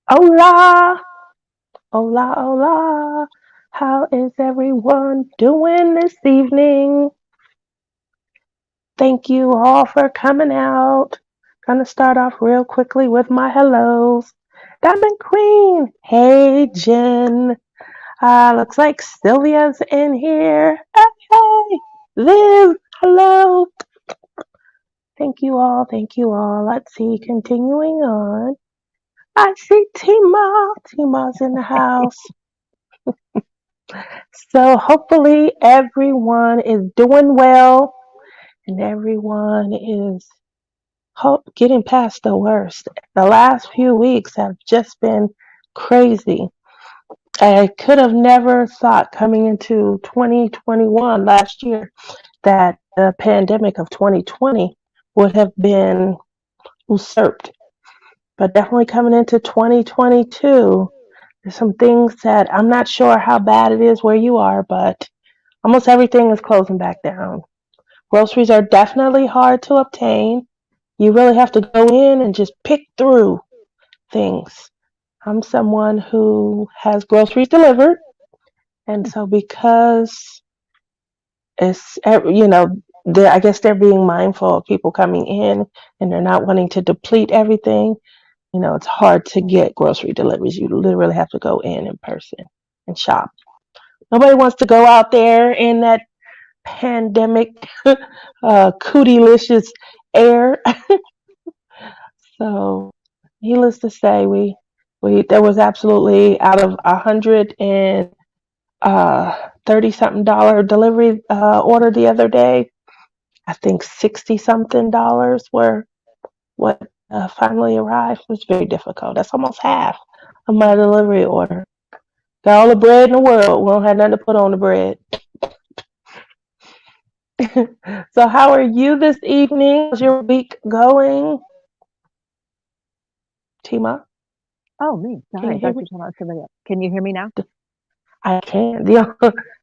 Hola, hola, hola. How is everyone doing this evening? Thank you all for coming out. Gonna start off real quickly with my hellos. Diamond Queen, hey Jen. Looks like Sylvia's in here. Hey, Liv, hello. Thank you all, thank you all. Let's see, continuing on. I see Tima. Tima's in the house. So hopefully everyone is doing well and everyone is getting past the worst. The last few weeks have just been crazy. I could have never thought coming into 2021 last year that the pandemic of 2020 would have been usurped. But definitely coming into 2022, there's some things that I'm not sure how bad it is where you are, but almost everything is closing back down. Groceries are definitely hard to obtain. You really have to go in and just pick through things. I'm someone who has groceries delivered, and so because it's, I guess they're being mindful of people coming in and they're not wanting to deplete everything. It's hard to get grocery deliveries. You literally have to go in person and shop. Nobody wants to go out there in that pandemic cootylicious air. So needless to say, we there was absolutely out of 130 something dollar delivery order the other day, I think 60 something dollars were what finally arrived. It was very difficult. That's almost half of my delivery order. Got all the bread in the world. We don't have nothing to put on the bread. So how are you this evening? How's your week going? Tima? Oh, me. Can Sorry, you I hear thought me? you were talking about somebody else. Can you hear me now? I can. Yeah,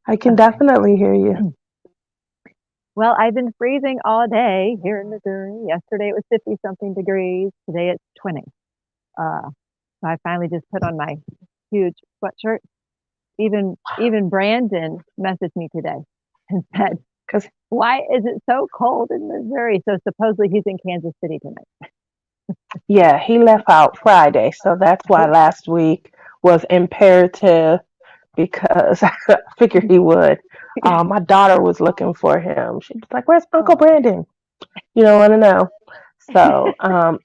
I can Okay. definitely hear you. Well, I've been freezing all day here in Missouri. Yesterday it was 50 something degrees. Today it's 20. Uh, so I finally just put on my huge sweatshirt. Even Brandon messaged me today and said, Cause "Why is it so cold in Missouri?" So supposedly he's in Kansas City tonight. yeah, he left out Friday, so that's why last week was imperative because I figured he would. My daughter was looking for him. She was like, "Where's Uncle Oh. Brandon?" You don't want to know. So Well,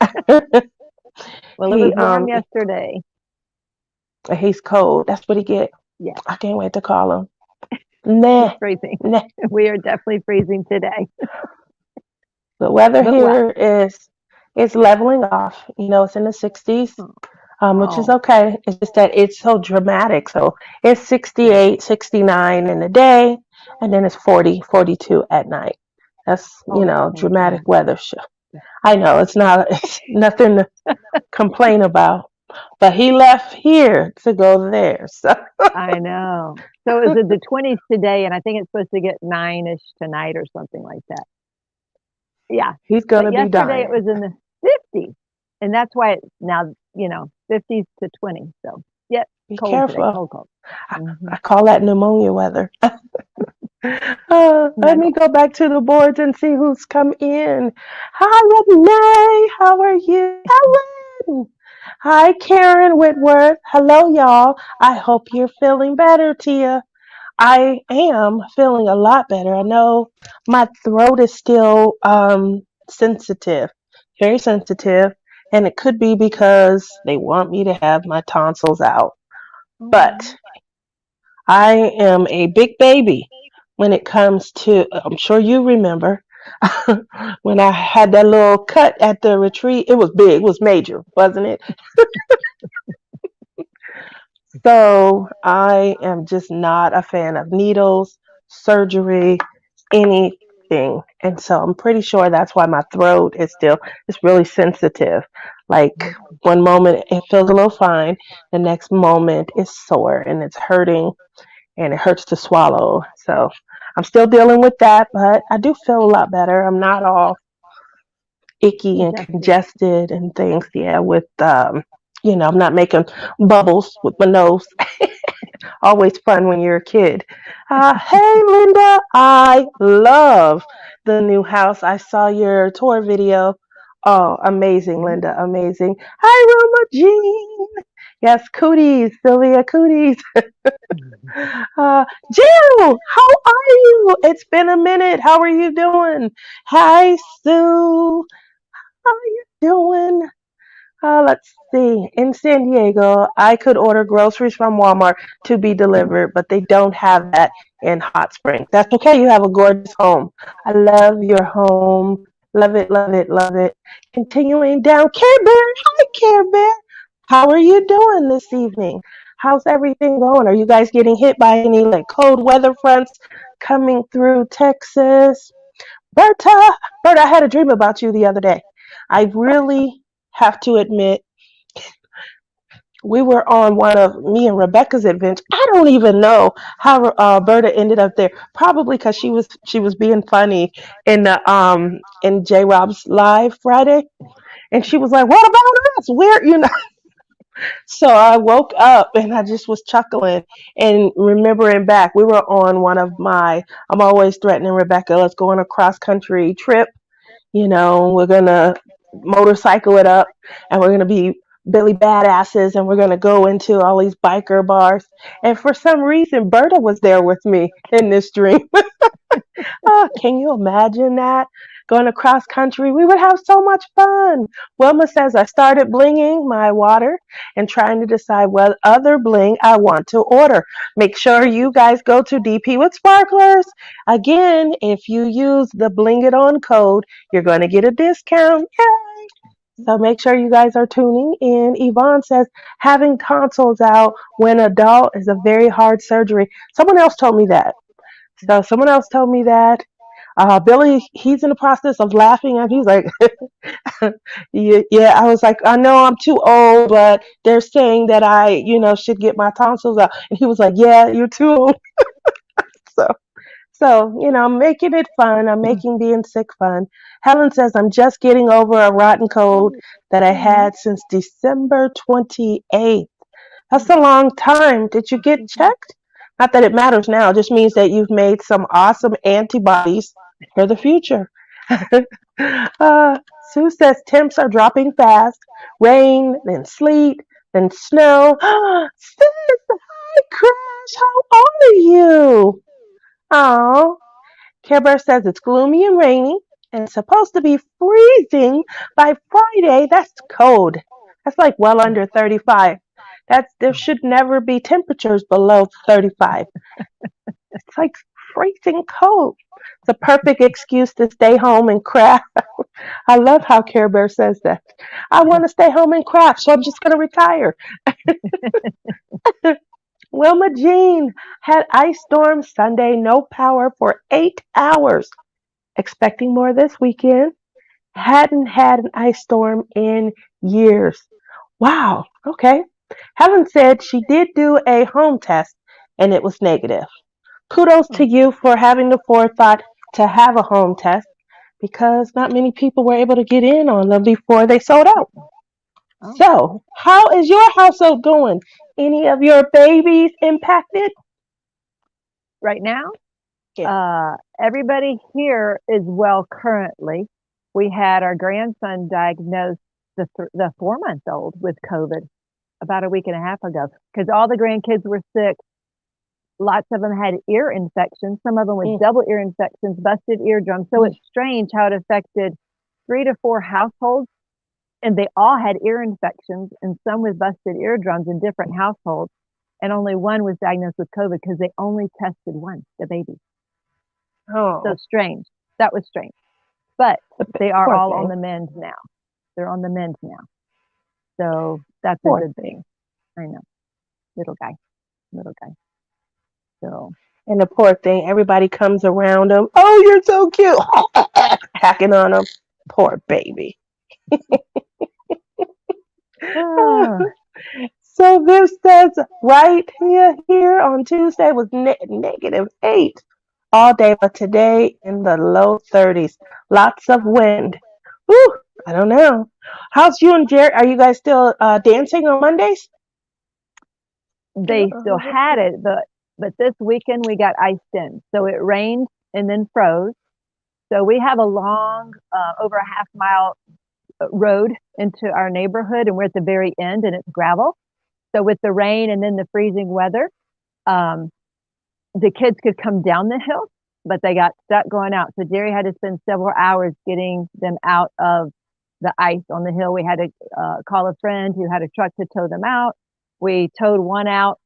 it he was warm yesterday. he's cold. That's what he get. Yeah, I can't wait to call him. it's Nah, freezing. nah. We are definitely freezing today. The weather But what? here is leveling off. It's in the 60s, which is Oh, okay. It's just that it's so dramatic. So it's yeah. 68, 69 in the day, and then it's 40, 42 at night. That's, Oh, that's dramatic fantastic. weather. I know it's nothing to complain about, but he left here to go there. So I know. So it was in the 20s today, and I think it's supposed to get 9-ish tonight or something like that. Yeah. he's going But to be yesterday it dying. was in the 50s. And that's why it's now, 50s to 20. So, yep, Be cold today. careful. Cold, cold. I call that pneumonia weather. Let me Snuggle. go back to the boards and see who's come in. Hi, Renee. How are you? Ellen. Hi, Karen Whitworth. Hello, y'all. I hope you're feeling better, Tia. I am feeling a lot better. I know my throat is still sensitive, very sensitive, and it could be because they want me to have my tonsils out. But Oh, I am a big baby when it comes to, I'm sure you remember when I had that little cut at the retreat. It was big, it was major, wasn't it? So I am just not a fan of needles, surgery, anything. And so I'm pretty sure that's why my throat is still, it's really sensitive. Like one moment it feels a little fine, the next moment it's sore and it's hurting and it hurts to swallow. So I'm still dealing with that, but I do feel a lot better. I'm not all icky and congested. congested and things. Yeah, with I'm not making bubbles with my nose. Always fun when you're a kid. Hey, Linda, I love the new house. I saw your tour video. Oh, amazing, Mhm. Linda, amazing. Hi, Roma Jean. Yes, cooties, Sylvia, cooties. Jill, how are you? It's been a minute. How are you doing? Hi, Sue. How you doing? Let's see. In San Diego, I could order groceries from Walmart to be delivered, but they don't have that in Hot Springs. That's okay. You have a gorgeous home. I love your home. Love it, love it, love it. Continuing down, Care Bear. Hi, Care Bear. How are you doing this evening? How's everything going? Are you guys getting hit by any like cold weather fronts coming through Texas? Berta, Berta, I had a dream about you the other day. I really have to admit, we were on one of me and Rebecca's adventures. I don't even know how Berta ended up there. Probably because she was being funny in J Rob's live Friday, and she was like, "What about us? Where?" So I woke up and I just was chuckling and remembering back. We were on one of my. I'm always threatening Rebecca. Let's go on a cross country trip. We're gonna motorcycle it up and we're gonna be Billy Badasses and we're gonna go into all these biker bars. And for some reason, Berta was there with me in this dream. Oh, can you imagine that? Going across country, we would have so much fun. Wilma says, I started blinging my water and trying to decide what other bling I want to order. Make sure you guys go to DP with Sparklers. Again, if you use the Bling It On code, you're going to get a discount. Yay! So make sure you guys are tuning in. Yvonne says, having tonsils out when adult is a very hard surgery. Someone else told me that. So someone else told me that. Billy, he's in the process of laughing at. He's like, yeah, yeah. I was like, I know I'm too old, but they're saying that I should get my tonsils out. And he was like, yeah, you're too old. So, I'm making it fun. I'm making being sick fun. Helen says, I'm just getting over a rotten cold that I had since December 28th. That's a long time. Did you get checked? Not that it matters now. It just means that you've made some awesome antibodies for the future. Sue says temps are dropping fast. Rain, then sleet, then snow. Sis, hi, Crash. How are you? Oh, Care Bear says it's gloomy and rainy and it's supposed to be freezing by Friday. That's cold. That's like well under 35. There should never be temperatures below 35. It's like freezing cold. It's a perfect excuse to stay home and craft. I love how Care Bear says that. I want to stay home and craft, so I'm just going to retire. Wilma Jean had ice storm Sunday, no power for 8 hours. Expecting more this weekend. Hadn't had an ice storm in years. Wow. Okay. Helen said she did do a home test and it was negative. Kudos to you for having the forethought to have a home test because not many people were able to get in on them before they sold out. Oh, So, how is your household going? Any of your babies impacted? right now, Yeah. everybody here is well currently. We had our grandson diagnosed, the 4-month-old, with COVID about a week and a half ago because all the grandkids were sick. Lots of them had ear infections, some of them with double ear infections, busted eardrums. So it's strange how it affected 3 to 4 households, and they all had ear infections and some with busted eardrums in different households. And only one was diagnosed with COVID because they only tested once, the baby. So Oh, strange. That was strange. But they are poor all on thing. the mend now. They're on the mend now. So that's a Poor good thing. thing. I know. Little guy. Little guy. So And the poor thing, everybody comes around them. Oh, you're so cute. Hacking on them. Poor baby. ah, So this says right here on Tuesday was -8 all day, but today in the low 30s. Lots of wind. Whew, I don't know. How's you and Jerry? Are you guys still dancing on Mondays? They still had it, but this weekend we got iced in. So it rained and then froze. So we have a long, over a half mile road into our neighborhood, and we're at the very end, and it's gravel. So with the rain and then the freezing weather, um, the kids could come down the hill, but they got stuck going out. So Jerry had to spend several hours getting them out of the ice on the hill. We had to call a friend who had a truck to tow them out. We towed one out.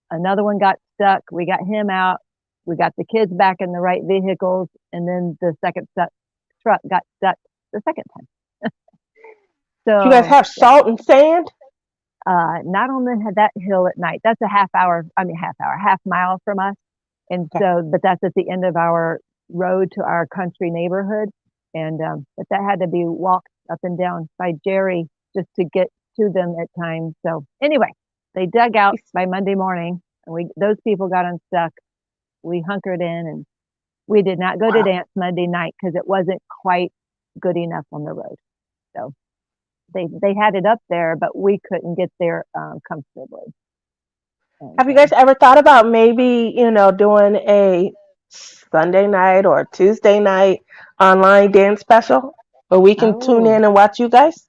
Another one got stuck. We got him out. We got the kids back in the right vehicles. And then the second truck got stuck the second time. Do you guys So have yeah, salt and sand? not on that hill at night. That's a half mile from us. And Okay. so, but that's at the end of our road to our country neighborhood. And, but that had to be walked up and down by Jerry just to get to them at times. So anyway, they dug out by Monday morning, and those people got unstuck. We hunkered in, and we did not go to Wow. dance Monday night because it wasn't quite good enough on the road. So they had it up there, but we couldn't get there comfortably. And Have you guys ever thought about maybe, doing a Sunday night or Tuesday night online dance special where we can tune oh, in and watch you guys?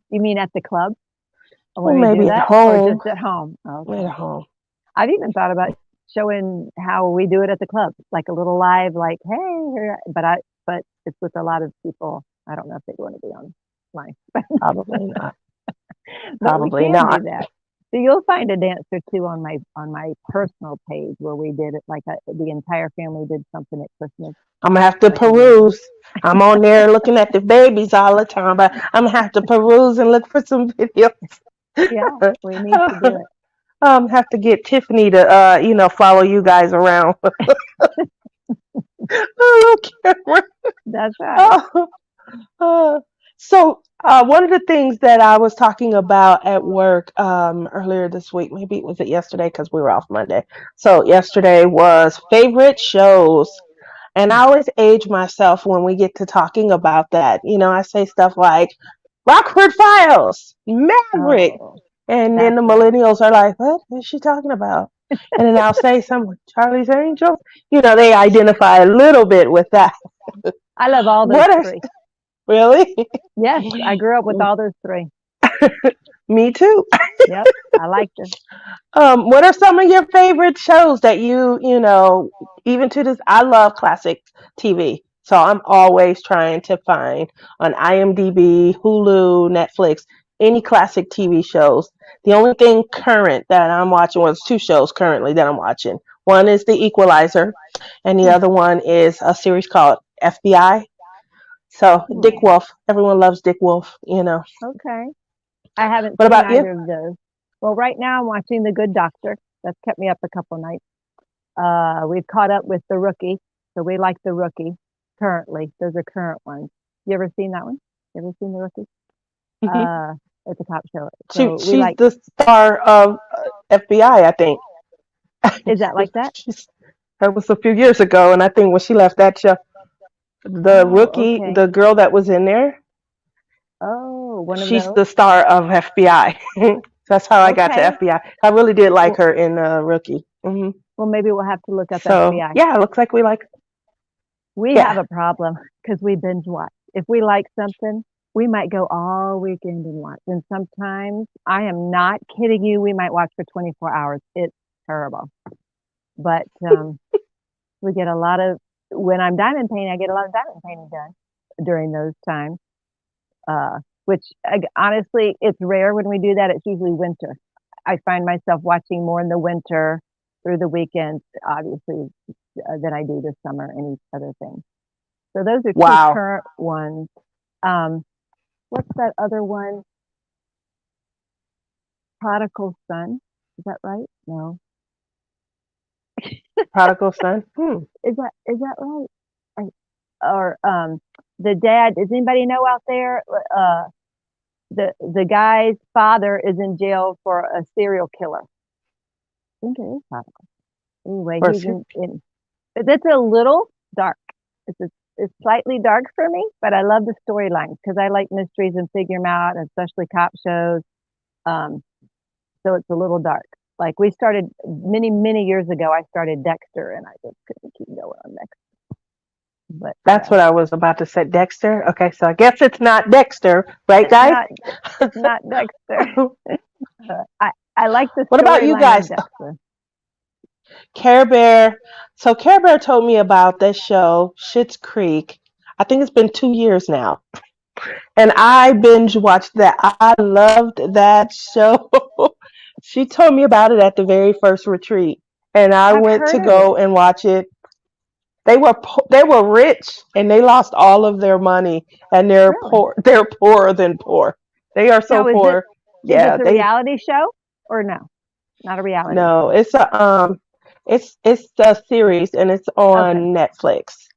you mean at the club Well, when we do maybe at that, or home. just at home? Maybe at Okay. home. I've even thought about showing how we do it at the club, like a little live, like, hey, here, but it's with a lot of people. I don't know if they want to be online, Probably not. but we Probably can do not. that. So you'll find a dance or two on my personal page where we did it, like the entire family did something at Christmas, I'm gonna have to like a year ago. peruse. I'm on there looking at the babies all the time, but I'm gonna have to peruse and look for some videos. Yeah, we need to do it. Have to get Tiffany to follow you guys around. Oh, camera. That's right. Oh, one of the things that I was talking about at work earlier this week, maybe it was it yesterday because we were off Monday. So yesterday was favorite shows. And I always age myself when we get to talking about that. I say stuff like Rockford Files, Maverick. Oh, And then that's the right. millennials are like, what is she talking about? And then I'll say something, Charlie's Angels. They identify a little bit with that. I love all those What are, three. really? Yes, I grew up with all those three. Me too. Yep, I like them. What are some of your favorite shows that even to this, I love classic TV. So I'm always trying to find on IMDb, Hulu, Netflix, any classic TV shows. The only thing current that I'm watching was two shows currently that I'm watching. One is The Equalizer, and the Hmm. other one is a series called FBI. So Hmm. Dick Wolf, everyone loves Dick Wolf. Okay. I haven't What seen about you? either of those. Well, right now I'm watching The Good Doctor. That's kept me up a couple nights. We've caught up with The Rookie, so we like The Rookie currently. Those are current ones. You ever seen that one? You ever seen The Rookie? Uh, it's a cop show. So we She's like. the star of FBI, I think. Is that like that? She's, that was a few years ago, and I think when she left that show, the Oh, rookie, okay. the girl that was in there, Oh, one of she's those. the star of FBI. That's how I got to Okay. FBI. I really did like Well, her in Rookie. well, maybe we'll have to look up So FBI. yeah, it looks like we like. We Yeah, have a problem because we binge watch. If we like something, we might go all weekend and watch. And sometimes, I am not kidding you, we might watch for 24 hours. It's terrible. But we get a lot of, when I'm diamond painting, I get a lot of diamond painting done during those times. Which honestly, it's rare when we do that. It's usually winter. I find myself watching more in the winter through the weekends, obviously, than I do this summer and each other thing. So those are two wow. current ones. Um, what's that other one? Prodigal Son. Is that right? No. Prodigal Son. Is that right? Or the dad? Does anybody know out there? The guy's father is in jail for a serial killer. I think it is Prodigal. Anyway, Or he's in. But it's a little dark. It's a is slightly dark for me, but I love the storylines because I like mysteries and figure them out, especially cop shows. Um, so it's a little dark. Like we started many years ago, I started Dexter, and I just couldn't keep going on Dexter. But That's what I was about to say. Dexter. Okay, so I guess it's not Dexter, right, it's guys? not it's not Dexter. I like the What about you storyline of guys? Dexter. Care Bear. So Care Bear told me about this show, Schitt's Creek. I think it's been 2 years now. And I binge watched that. I loved that show. She told me about it at the very first retreat. And I I've went to heard of go it. and watch it. They were rich and they lost all of their money and they're Really? poor. They're poorer than poor. They are so Now, poor. is this Yeah, a they reality show or no? Not a reality no, show. it's a series and it's Okay. on Netflix.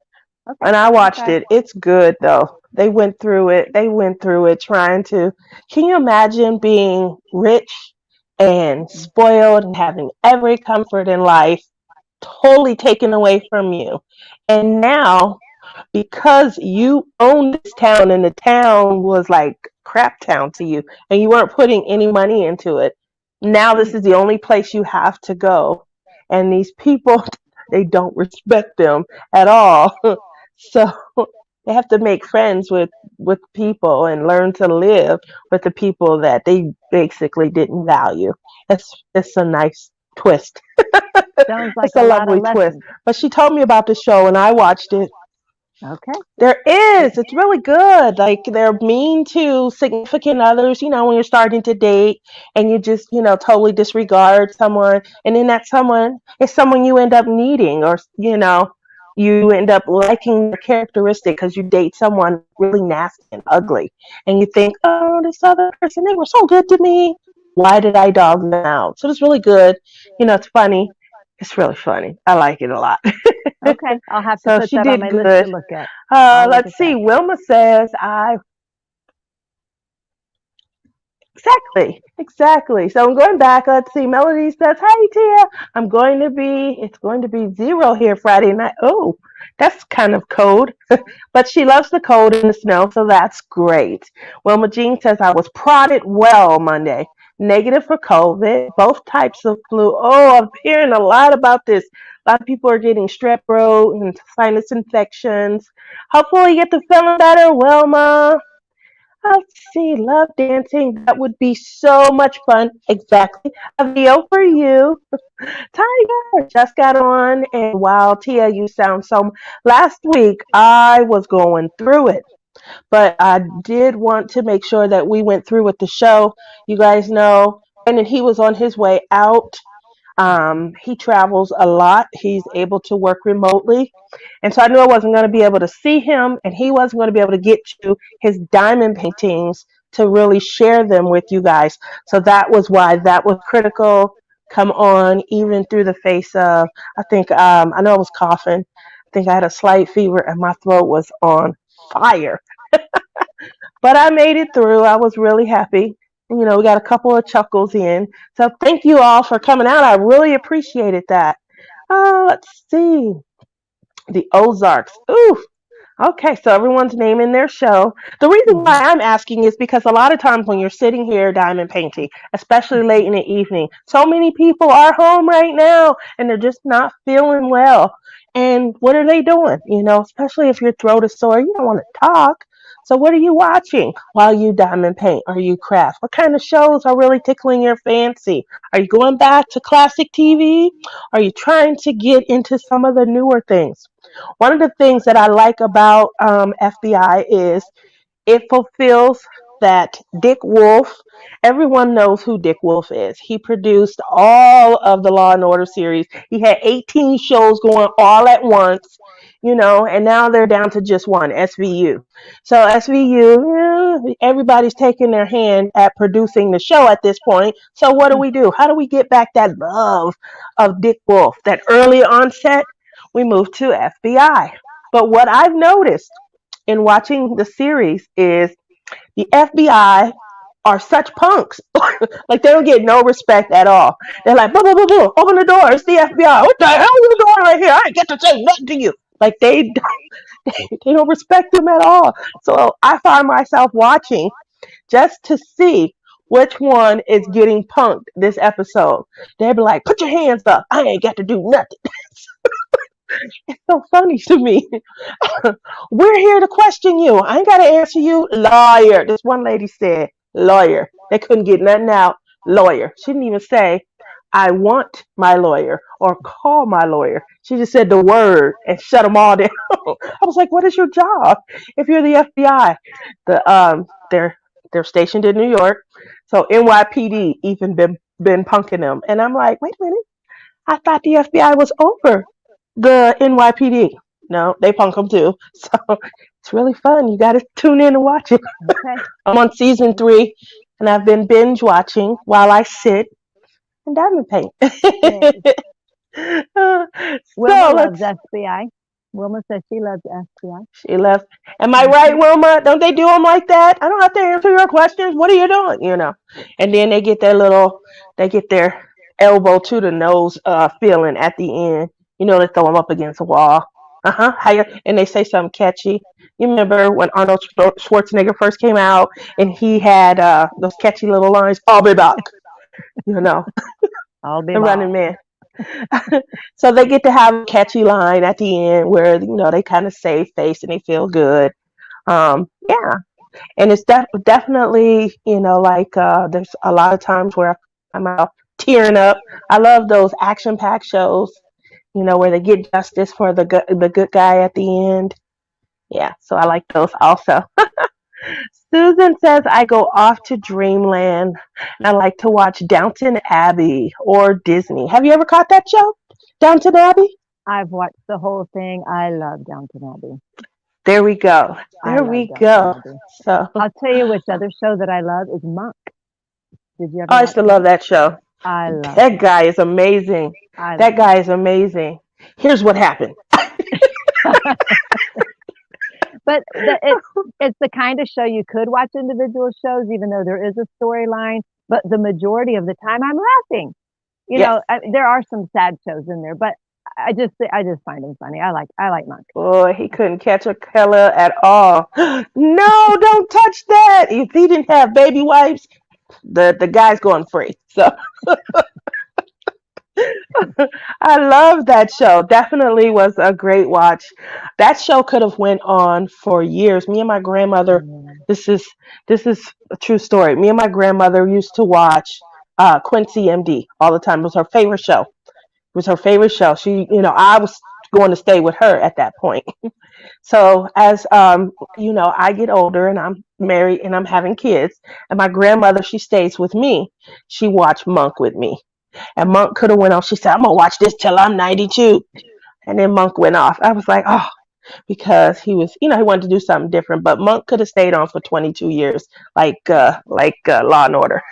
Okay. And I watched Okay. it. It's good though. They went through it. They went through it trying to. Can you imagine being rich and Mm-mm. spoiled and having every comfort in life totally taken away from you? And now, because you own this town and the town was like crap town to you and you weren't putting any money into it, now this Mm. is the only place you have to go. And these people, they don't respect them at all. So they have to make friends with people and learn to live with the people that they basically didn't value. It's a nice twist. Sounds like It's a a lot of lovely twist. lessons. But she told me about the show and I watched it. Okay. There is. It's really good. Like they're mean to significant others, when you're starting to date and you just, totally disregard someone and then that someone is someone you end up needing or, you end up liking their characteristic because you date someone really nasty and ugly and you think, oh, this other person, they were so good to me. Why did I dog them out? So it's really good. It's funny. It's really funny. I like it a lot. Okay. I'll have to So put she that on did my list to good. look at. I'll look Let's at see. that. Wilma says exactly. So I'm going back. Let's see. Melody says, "Hey Tia, it's going to be 0 here Friday night." Oh, that's kind of cold, but she loves the cold and the snow, so that's great. Wilma Jean says, "I was prodded well Monday. Negative for COVID, both types of flu." Oh, I'm hearing a lot about this. A lot of people are getting strep throat and sinus infections. Hopefully, you get to feeling better, Wilma. Let's see, love dancing. That would be so much fun. Exactly. A video for you. Tiger just got on, and wow, Tia, you sound so. Last week, I was going through it, but I did want to make sure that we went through with the show. You guys know, and then he was on his way out. He travels a lot. He's able to work remotely. And so I knew I wasn't going to be able to see him, and he wasn't going to be able to get to his diamond paintings to really share them with you guys. So that was why that was critical. Come on, even through the face of, I think, I know I was coughing. I think I had a slight fever, and my throat was on fire. But I made it through. I was really happy. We got a couple of chuckles in. So thank you all for coming out. I really appreciated that. Let's see. The Ozarks. Ooh, okay, so everyone's naming their show. The reason Hmm. why I'm asking is because a lot of times when you're sitting here diamond painting, especially late in the evening, so many people are home right now and they're just not feeling well. And what are they doing? Especially if your throat is sore, you don't want to talk. So what are you watching while you diamond paint or you craft? What kind of shows are really tickling your fancy? Are you going back to classic TV? Are you trying to get into some of the newer things? One of the things that I like about FBI is it fulfills that Dick Wolf. Everyone knows who Dick Wolf is. He produced all of the Law and Order series. He had 18 shows going all at once, and now they're down to just one, SVU. So SVU, everybody's taking their hand at producing the show at this point. So what do we do? How do we get back that love of Dick Wolf, that early onset? We move to FBI. But what I've noticed in watching the series is the FBI are such punks. Like they don't get no respect at all. They're like, boo, boo, boo, boo, open the door. It's the FBI. What the hell are you doing right here? I ain't get to say nothing to you. Like they don't. They don't respect him at all. So I find myself watching just to see which one is getting punked this episode. They'd be like, "Put your hands up. I ain't got to do nothing." It's so funny to me. We're here to question you. I ain't got to answer you. Lawyer. This one lady said, lawyer. They couldn't get nothing out. Lawyer. She didn't even say, I want my lawyer or call my lawyer. She just said the word and shut them all down. I was like, what is your job? If you're the FBI, they're stationed in New York. So NYPD even been punking them. And I'm like, wait a minute. I thought the FBI was over the NYPD. No, they punk them too. So it's really fun. You got to tune in and watch it. Okay. I'm on season 3, and I've been binge watching while I sit and diamond paint. Yay. Uh, Wilma so loves let's. FBI. Wilma says she loves FBI. She left. Am I right, Hmm. Wilma? Don't they do them like that? I don't have to answer your questions. What are you doing? And then they get their elbow to the nose feeling at the end. They throw them up against the wall. And they say something catchy. You remember when Arnold Schwarzenegger first came out and he had those catchy little lines, I'll be back, you know, I'll be the back. running man. So they get to have a catchy line at the end where, they kind of save face and they feel good. Yeah, and it's definitely, like there's a lot of times where I'm out tearing up. I love those action packed shows, where they get justice for the good guy at the end. Yeah, so I like those also. Susan says I go off to Dreamland and I like to watch Downton Abbey or Disney. Have you ever caught that show? Downton Abbey? I've watched the whole thing. I love Downton Abbey. There we go. I There love we Downton go. Abbey. So I'll tell you which other show that I love is Monk. Did you ever I watch used to love Monk? that show. I love That Monk. guy is amazing. I That love guy Monk. is amazing. Here's what happened. But it's the kind of show you could watch individual shows, even though there is a storyline. But the majority of the time, I'm laughing. Yes. There are some sad shows in there, but I just find them funny. I like Monk. Boy, he couldn't catch a killer at all. No, don't touch that. If he didn't have baby wipes, the guy's going free. So I love that show. Definitely was a great watch. That show could have went on for years. Me and my grandmother, Mm. this is this is a true story. Me and my grandmother used to watch Quincy MD all the time. It was her favorite show. It was her favorite show. I was going to stay with her at that point. So as I get older and I'm married and I'm having kids, and my grandmother, she stays with me. She watched Monk with me. And Monk could have went off. She said, I'm gonna watch this till I'm 92. And then Monk went off. I was like, oh, because he was, he wanted to do something different. But Monk could have stayed on for 22 years, like Law and Order.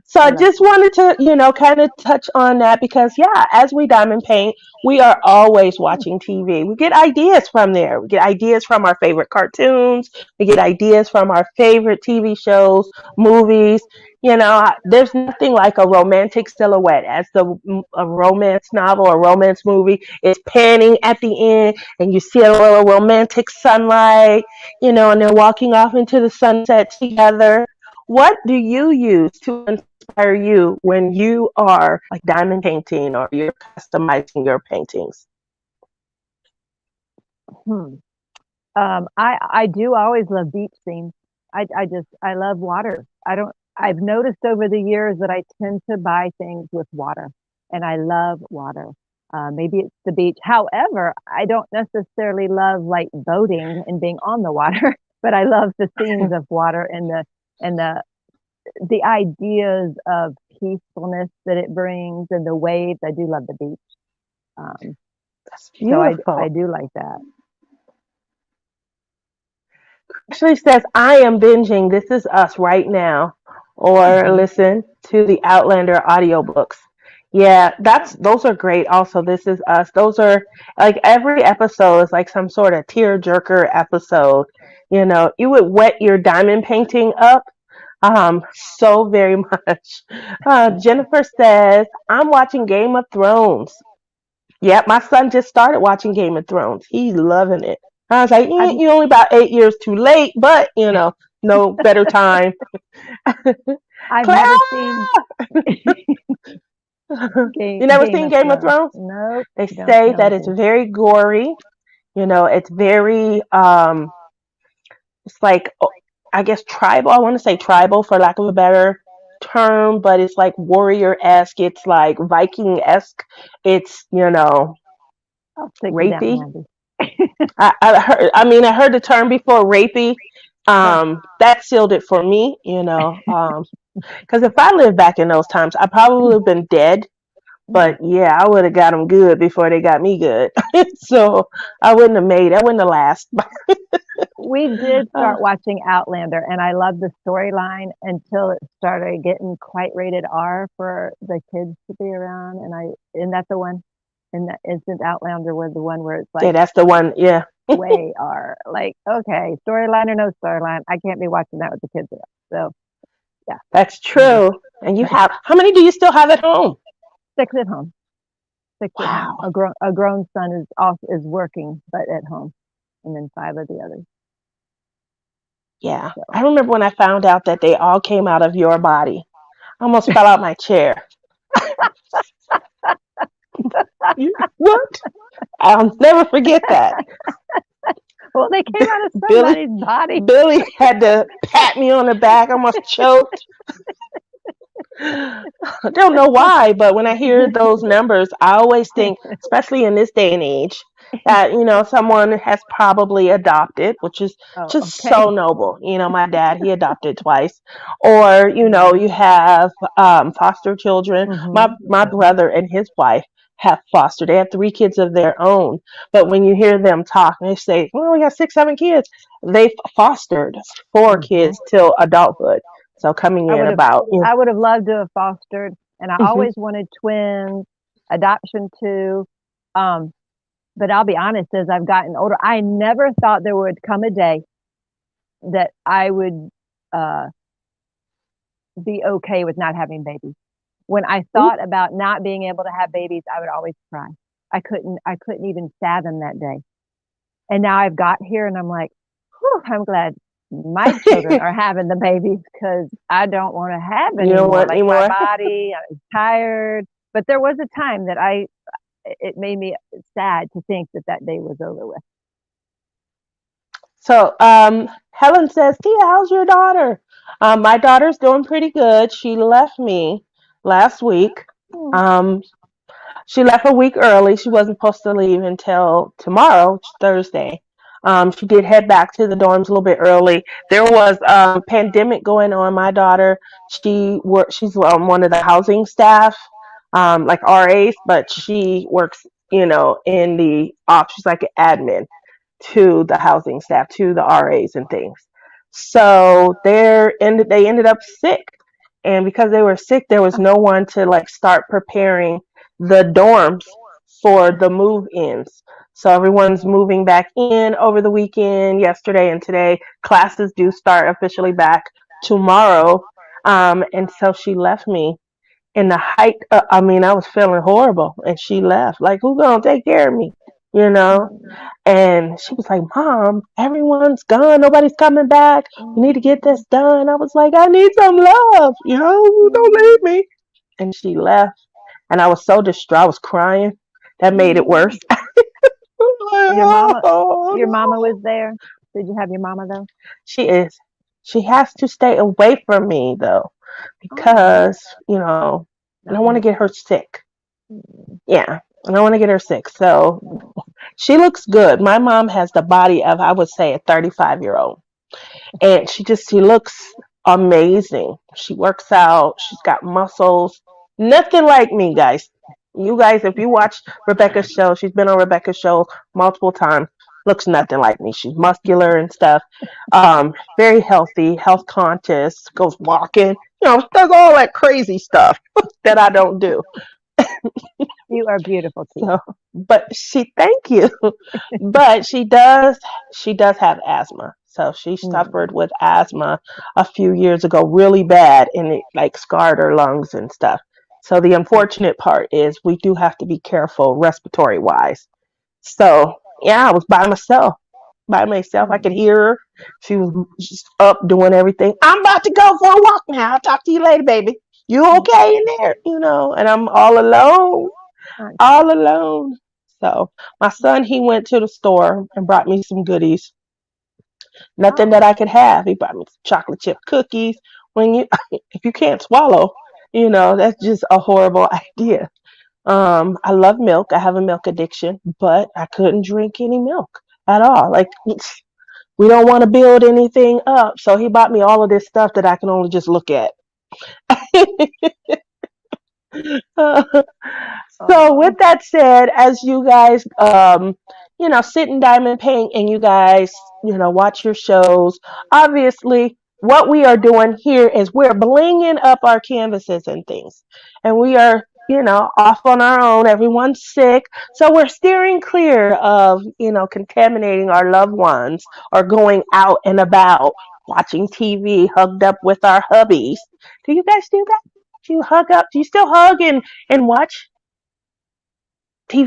So I I love just wanted to, kind of touch on that because, yeah, as we diamond paint, we are always watching TV. We get ideas from there. We get ideas from our favorite cartoons. We get ideas from our favorite TV shows, movies. There's nothing like a romantic silhouette as a romance novel or romance movie is panning at the end and you see a little romantic sunlight, and they're walking off into the sunset together. What do you use to inspire you when you are like diamond painting or you're customizing your paintings? Hmm. I do always love beach scenes. I love water. I've noticed over the years that I tend to buy things with water, and I love water. Maybe it's the beach. However, I don't necessarily love like boating and being on the water, but I love the scenes of water and the ideas of peacefulness that it brings and the waves. I do love the beach. Um, That's so I beautiful. do like that. Actually says, I am binging This Is Us right now, or Hmm. listen to the Outlander audiobooks. Yeah, those are great. Also, This Is Us. Those are like every episode is like some sort of tear jerker episode. You would wet your diamond painting up so very much. Jennifer says, I'm watching Game of Thrones. Yep, my son just started watching Game of Thrones. He's loving it. I was like, I've you're only about 8 years too late, but no better time. I've never Clara, seen you never Game seen of Game of Thrones. Thrones? Nope, They don't say know that it it's is. very gory. It's very it's like I guess tribal. I want to say tribal for lack of a better term, but it's like warrior esque. It's like Viking esque. It's I'll stick to Downton rapey. Abbey. I heard. I mean, I heard the term before, rapey. Huh. That sealed it for me. Because if I lived back in those times, I probably would have been dead. Mm. But yeah, I would have got them good before they got me good. So I wouldn't have made. I wouldn't have lasted. We did Uh, start watching Outlander, and I loved the storyline until it started getting quite rated R for the kids to be around. And that's the one in the instant Outlander was the one where it's yeah, like that's the one. Yeah, way R. Like, okay, storyline or no storyline, I can't be watching that with the kids around. So yeah, that's I just true. And you have how many do you still have at home? six at home. Six at home. Wow. A grown son is off is working, but at home, and then five of the others. Yeah, So I remember when I found out that they all came out of your body. I almost fell out my chair. What? I'll never forget that. well, they came out of Billy somebody's body. Billy had to pat me on the back. I almost choked. I don't know why, but when I hear those numbers, I always think, especially in this day and age, that someone has probably adopted, which is Oh, just so okay. noble. My dad, he adopted twice, or you Mm-hmm. have foster children. My Yep. brother and his wife have fostered. They have 3 kids of their own, but when you hear them talk, they say, "Well, we got 6, 7 kids." They fostered 4 kids Hmm. till adulthood. So coming I in would have, about I would have loved to have fostered, and I Mhm. always wanted twins, adoption too. Um, but I'll be honest, as I've gotten older, I never thought there would come a day that I would uh, be okay with not having babies. When I Ooh. thought about not being able to have babies, I would always cry. I couldn't even fathom that day. And now I've got here and I'm like, whew, I'm glad my children are having the babies because I don't want to have You any don't more. want Like any my more? body, I was tired. But there was a time that it made me sad to think that that day was over with. So, Helen says, Tia, how's your daughter? My daughter's doing pretty good. She left me last week. Hmm. Um, She left a week early. She wasn't supposed to leave until tomorrow, Thursday. She did head back to the dorms a little bit early. There was pandemic going on. My daughter, she's one of the housing staff, like RAs, but she works, in the off. She's like an admin to the housing staff, to the RAs and things. So they ended up sick, and because they were sick, there was no one to like start preparing the dorms for the move-ins. So everyone's moving back in over the weekend, yesterday and today. Classes do start officially back tomorrow. And so she left me in the height. I mean, I was feeling horrible, and she left. Like, who's gonna take care of me? You know? Mm, And she was like, Mom, everyone's gone. Nobody's coming back. We need to get mm, this done. I was like, I need some love. Don't leave mm, me. And she left. And I was so distraught. I was crying. That made it worse. mm. Your mama, Oh, your mama no. was there. Did you have your mama though? She is. She has to stay away from me, though, Oh, because, I not don't want to nice. get her sick. Mm, Yeah. I don't want to get her sick. So mm. she looks good. My mom has the body of, I would say, a 35-year-old. And she looks amazing. She works out. She's got muscles. Nothing like me, guys. You guys, if you watch Rebecca's show, she's been on Rebecca's show multiple times. Looks nothing like me. She's muscular and stuff. Very healthy, health conscious. Goes walking. Does all that crazy stuff that I don't do. You are beautiful, Tia. So, but thank you. But she does have asthma. So she suffered Mm, with asthma a few years ago, really bad, and it like scarred her lungs and stuff. So the unfortunate part is we do have to be careful respiratory wise. So yeah, I was by myself. by myself. I could Oh, hear her. She was just up doing everything. I'm about to go for a walk now. I'll talk to you later, baby. You mm, okay in there? And I'm all alone, aren't you? all alone. So my son, he went to the store and brought me some goodies. Nothing that Oh, I could have. He brought me some chocolate chip cookies. When you, if you can't swallow, that's just a horrible idea. I love milk. I have a milk addiction, but I couldn't drink any milk at all. Like we don't want to build anything up. So he bought me all of this stuff that I can only just look at. So with oh, that said, as you guys, sit in Diamond Paint and you guys, watch your shows, obviously what we are doing here is we're blinging up our canvases and things. And we are, off on our own. Everyone's sick. So we're steering clear of, contaminating our loved ones or going out and about watching TV hugged up with our hubbies. Do you guys do that? Do you hug up? Do you still hug and watch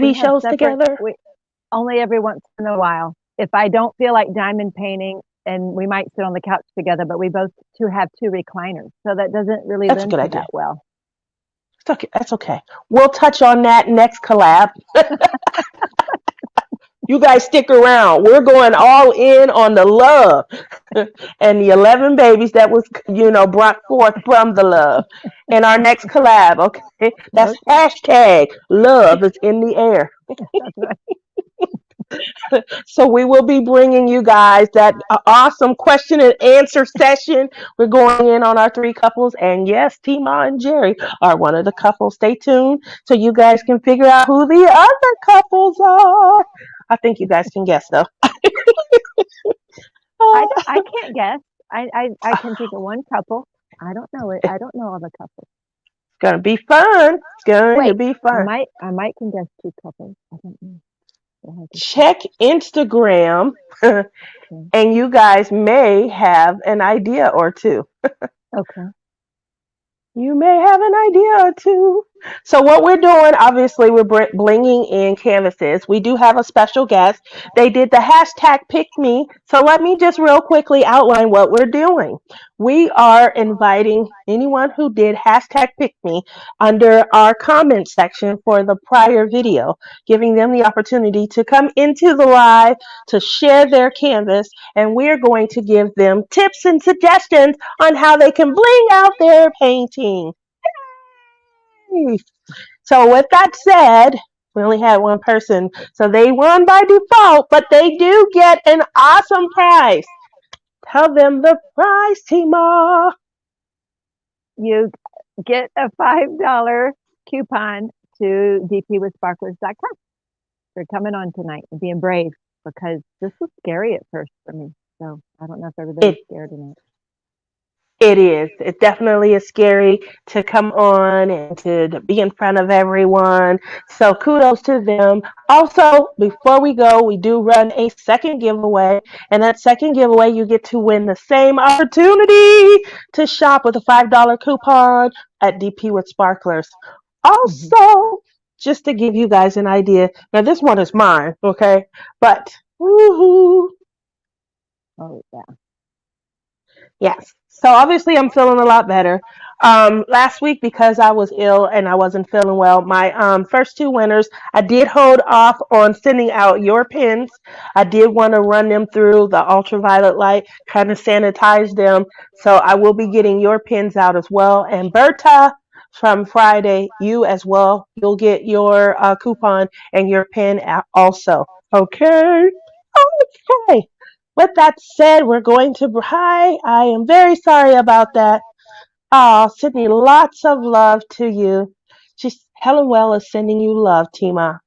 we TV have shows separate, together? we only every once in a while. If I don't feel like diamond painting, and we might sit on the couch together, but we both two have two recliners, so that doesn't really That's a lend good to idea. that well. It's okay. That's okay. We'll touch on that next collab. You guys stick around. We're going all in on the love and the 11 babies that was, brought forth from the love. And our next collab, okay? That's Okay, hashtag love is in the air. that's right. So we will be bringing you guys that awesome question and answer session. We're going in on our three couples, and yes, Tima and Jerry are one of the couples. Stay tuned so you guys can figure out who the other couples are. I think you guys can guess though. I can't guess. I can think of one couple. I don't know it. I It's don't know all the couples. gonna be fun. It's going to Wait, be I fun. might I might can guess two couples. I don't know. We'll have to see. Check Instagram, Okay. and you guys may have an idea or two. Okay. You may have an idea or two. So what we're doing, obviously, we're blinging in canvases. We do have a special guest. They did the hashtag pick me. So let me just real quickly outline what we're doing. We are inviting anyone who did hashtag pick me under our comment section for the prior video, giving them the opportunity to come into the live to share their canvas. And we're going to give them tips and suggestions on how they can bling out their painting. So with that said, we only had one person, so they won by default, but they do get an awesome prize. Tell them the prize, Tima. You get a $5 coupon to dpwithsparklers.com for coming on tonight and being brave, because this was scary at first for me. So I don't know if everybody's It scared or not. It is. It definitely is scary to come on and to be in front of everyone. So kudos to them. Also, before we go, we do run a second giveaway. And that second giveaway, you get to win the same opportunity to shop with a $5 coupon at DP with Sparklers. Hmm. Also, just to give you guys an idea, now this one is mine, okay? But, woohoo! Oh yeah. Yes. So obviously I'm feeling a lot better. Last week because I was ill and I wasn't feeling well, my first two winners, I did hold off on sending out your pins. I did want to run them through the ultraviolet light, kind of sanitize them. So I will be getting your pins out as well. And Berta from Friday, you as well. You'll get your coupon and your pin also. Okay. Okay. With that said, we're going to. Hi, I am very sorry about that. Oh, Sydney, lots of love to you. She's Helen Well is sending you love, Tima.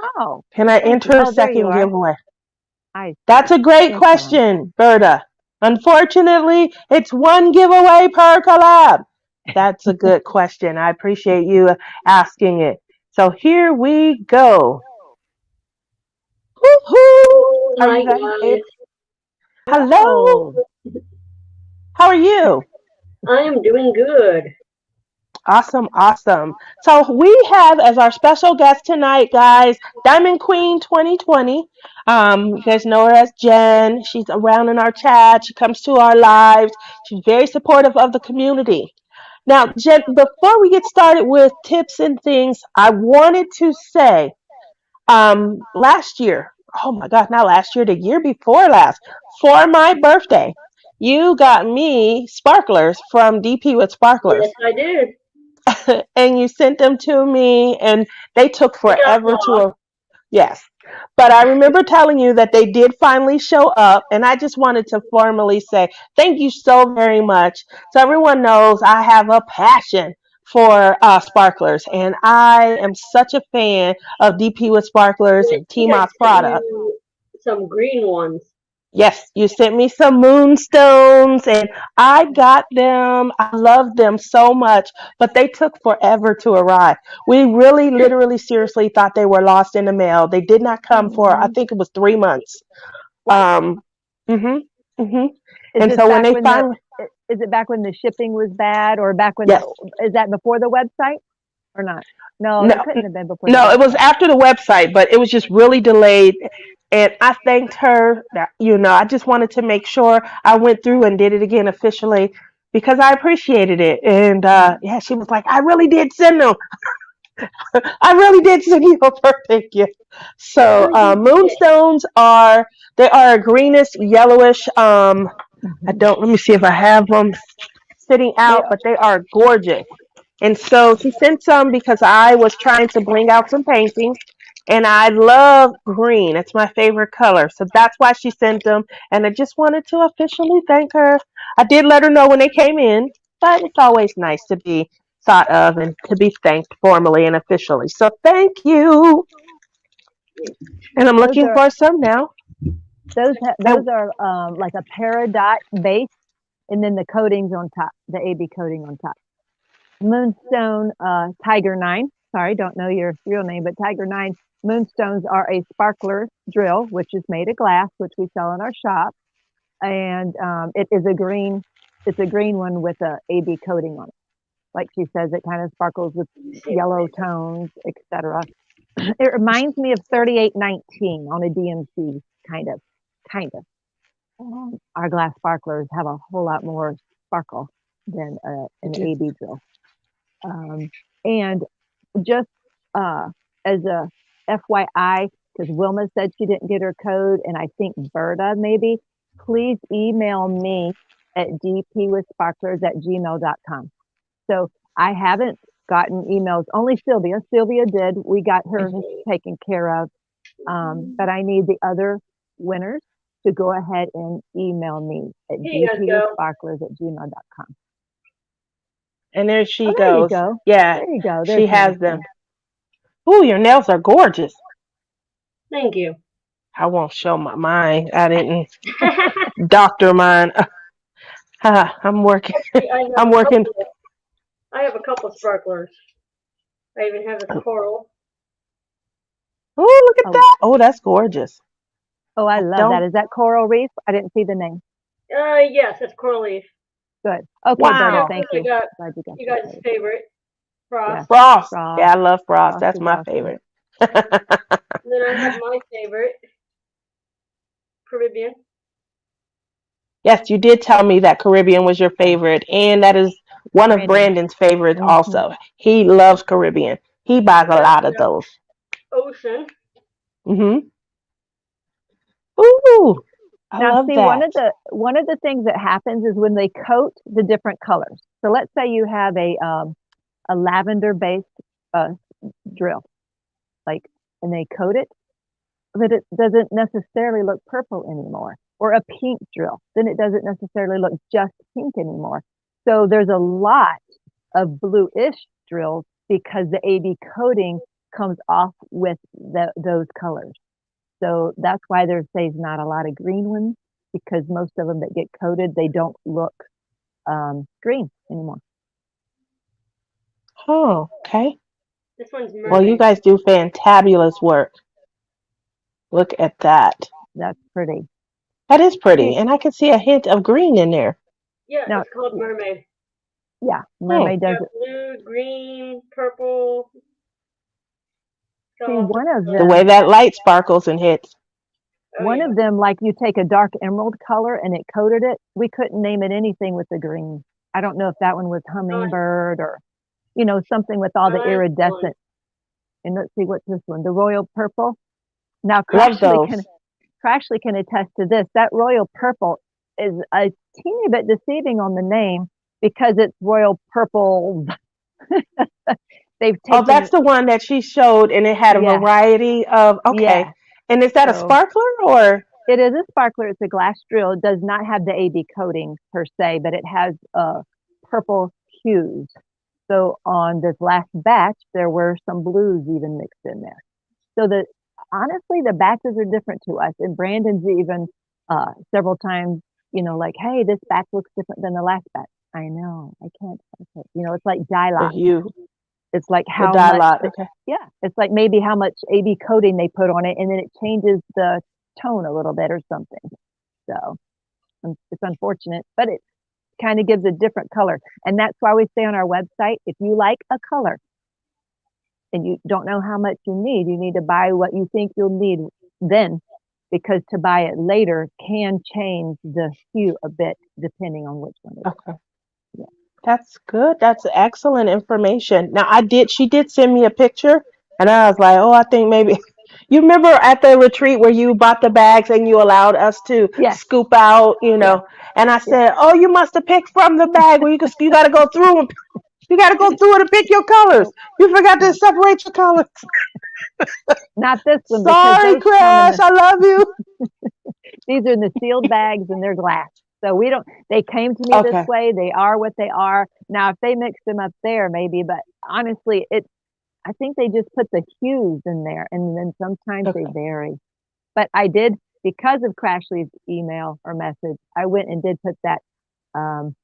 Oh, Can I thank you. enter a Oh, there you second are. giveaway? I That's see. a great Yes, Helen. question, Berta. Unfortunately, it's one giveaway per collab. That's a good question. I appreciate you asking it. So here we go. Woo-hoo! Are Hi you guys guys, able? Hello. Hello. How are you? I am doing good. Awesome, awesome. So we have as our special guest tonight, guys, Diamond Queen 2020. You guys know her as Jen. She's around in our chat. She comes to our lives. She's very supportive of the community. Now, Jen, before we get started with tips and things, I wanted to say, last year, oh my God, not last year, the year before last, for my birthday, you got me sparklers from DP with Yes, Sparklers. I did. And you sent them to me, and they took They got forever lost. yes. But I remember telling you that they did finally show up, and I just wanted to formally say thank you so very much. So everyone knows I have a passion for sparklers, and I am such a fan of DP with Sparklers And I and think I T-Moss sent product. you some green ones. Yes, you sent me some Moonstones and I got them. I love them so much, but they took forever to arrive. We really, literally, seriously thought they were lost in the mail. They did not come for, I Mhm. think it was 3 months. What? Um, mhm, mhm. Is And this so when back they when finally, is it back when the shipping was bad, or back when yes, is that before the website or not? No, that no, couldn't have been before the no, it was website. after the website, but it was just really delayed. And I thanked her that, I just wanted to make sure I went through and did it again officially because I appreciated it. And Mm. yeah, she was like, I really did send them. I really did send you a birthday gift. So No, you did. moonstones they are a greenish, yellowish. I Mhm. don't, let me see if I have them sitting They out, are. but they are gorgeous. And so she sent some because I was trying to bling out some paintings. And I love green. It's my favorite color. So that's why she sent them. And I just wanted to officially thank her. I did let her know when they came in, but it's always nice to be thought of and to be thanked formally and officially. So thank you. And I'm Those looking are for some now. those And are like a peridot base, and then the coatings on top, the AB coating on top. Moonstone Tiger 9. Sorry, don't know your real name, but Tiger 9. Moonstones are a sparkler drill, which is made of glass, which we sell in our shop, and it is a green. It's a green one with a AB coating on it. Like she says, it kind of sparkles with yellow tones, etc. It reminds me of 3819 on a DMC, kind of, kind of. Our glass sparklers have a whole lot more sparkle than an AB drill. Um, and just as a FYI, because Wilma said she didn't get her code, and I think Berta maybe, please email me at dpwithsparklers@gmail.com. So I haven't gotten emails, only Sylvia. Sylvia did. We got her mhm. taken care of. But I need the other winners to go ahead and email me at Here you guys go. dpwithsparklers@gmail.com. And there Oh, she there you goes. go. Yeah, There you go. There's she has them. Nancy. Ooh, your nails are gorgeous. Thank you. I won't show mine. I didn't doctor mine. I'm working. Actually, I'm working. I have a couple sparklers. I even have this coral. Oh, look at Oh, that. Oh, that's gorgeous. oh, I I love that. don't. Is that coral reef? I didn't see the name. Yes, it's coral leaf. Good. Okay, And Berta, of Wow. thank course, I you. got Glad you got you your guys' code. favorite, Yeah, frost. Frost. frost. Yeah, I love frost. Frost That's is my awesome. favorite. And then I have my favorite, Caribbean. Yes, you did tell me that Caribbean was your Yeah, favorite, and that is one of Brandon. Brandon's favorites Hmm. also. He loves Caribbean. He buys a Yep, lot we of got those. ocean. Mhm. Ooh, I Now, love see, that. one of the things that happens is when they coat the different colors. So let's say you have a lavender based uh, drill, like, and they coat it, but it doesn't necessarily look purple anymore. Or a pink drill, then it doesn't necessarily look just pink anymore. So there's a lot of bluish drills because the AB coating comes off with those colors. So that's why there stays not a lot of green ones, because most of them that get coated, they don't look green anymore. Oh, okay. This one's Well, you mermaid. guys do fantabulous work. Look at that. That's pretty. That is pretty, See, and I can see a hint of green in there. Yeah, now, it's called mermaid. Yeah, Hmm. Mermaid does Got it. blue, green, purple. Got See, all one different of The colors. way them, that light sparkles and hits. Oh one yeah. of them, like you take a dark emerald color and it coated it. We couldn't name it anything with the green. I don't know if that one was Nice, hummingbird or, something with all the nice one. iridescent. And let's see what's this one, the royal purple. Now, Love Crashly can those. Crashly can attest to this. That royal purple is a teeny bit deceiving on the name because it's royal purple. They've Oh, taken, that's the one that she showed, and it had a yeah, variety of. Okay, yeah. and is that a So sparkler or? it is a sparkler. It's a glass drill. It does not have the AB coating per se, but it has purple hues. So on this last batch, there were some blues even mixed in there. So honestly, the batches are different to us. And Brandon's even several times, like, hey, this batch looks different than the last batch. I know, I can't. It's like dye The lot. hue, It's like the how dye much, lot. Okay. yeah, it's like maybe how much AB coating they put on it, and then it changes the tone a little bit or something. So it's unfortunate, but it kind of gives a different color. And that's why we say on our website, if you like a color and you don't know how much you need to buy what you think you'll need then, because to buy it later can change the hue a bit depending on which one it is. Okay. Yeah. That's good. That's excellent information. Now, she did send me a picture, and I was like, oh, I think maybe. You remember at the retreat where you bought the bags and you allowed us to Yes, scoop out, yes, and I yes. said, oh, you must have picked from the bag where you got to go through and you got to go through it and pick your colors. Nope, You forgot to nope. separate your colors. Not this one because Sorry, those come in Crash. I love you. these are in the sealed bags and they're glass. So we don't, they came to me this Okay. way. They are what they are. Now, if they mix them up there, maybe, but honestly, I think they just put the hues in there and then sometimes they Okay. vary. But I did, because of Crashly's email or message, I went and did put that um,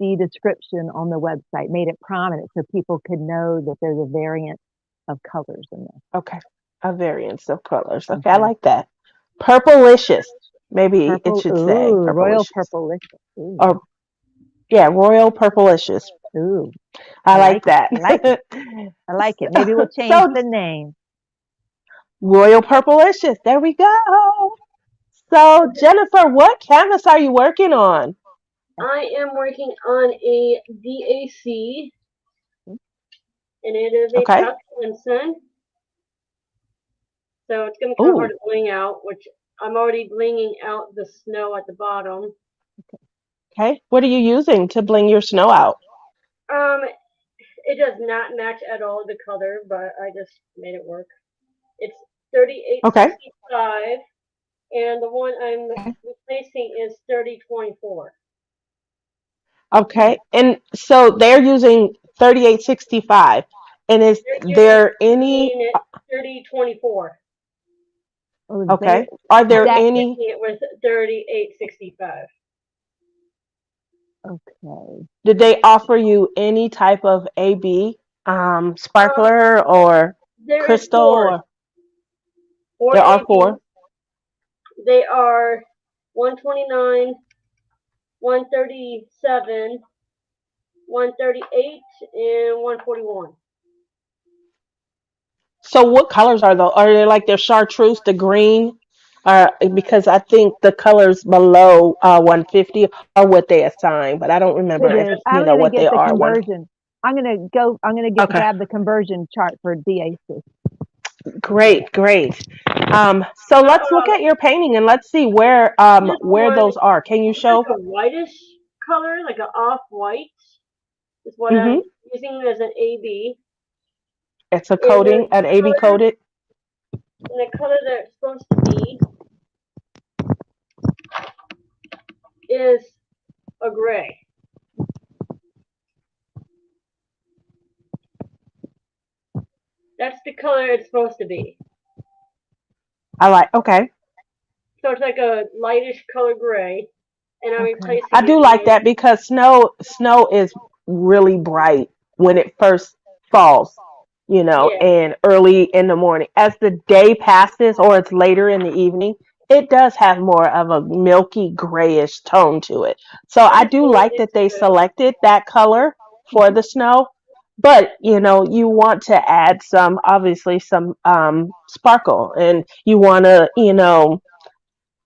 the description on the website, made it prominent so people could know that there's a variant of colors in Okay. A variance of colors. there. Okay. I like that. Purplicious. Maybe it Purple, should say ooh, royal purplicious. purplicious. Ooh, Or, yeah, royal purplicious. ooh, I I like like it. that. I like it. I like it. Maybe we'll change So, the name. royal purplicious. There we go. So, Jennifer, what canvas are you working on? I am working on a DAC, and it is a Okay. tuck Clemson. So it's going to be kind of hard Ooh. to bling out, which I'm already blinging out the snow at the bottom. Okay. What are you using to bling your snow out? Um, it does not match at all the color, but I just made it work. It's Okay. 3865, and the one I'm replacing is 3024. Okay. And so they're using 3865. And is They're there any, using 3024. Oh, okay. Are there I'm that, any, replacing it with 3865. okay. did they offer you any type of AB, Um, sparkler or there is crystal four. or Four there are ABs. four? They are 129, 137, 138, and 141. So what colors are those? Are they like their chartreuse, the green? Because I think the colors below 150 are what they assign, but I don't It remember if is. I'm going to what they get the are. One. conversion. I'm going to Okay. grab the conversion chart for DAC. Great, great. So let's look Uh, at your painting and let's see this where one those are. Can you is like show? a whitish color, like an off-white. Is what Mm-hmm. I'm using as an AB. It's a And the coating, an AB color, coated. and the color that it's supposed to be is a gray. That's the color it's supposed to be. I like. Okay. So it's like a lightish color gray, and I'm Okay. I replacing it do like with that because snow is really bright when it first falls, yeah, and early in the morning. As the day passes or it's later in the evening, it does have more of a milky grayish tone to it. So I I just do think like that it's they good. selected that color for the snow. But you want to add some, obviously, some sparkle, and you want to,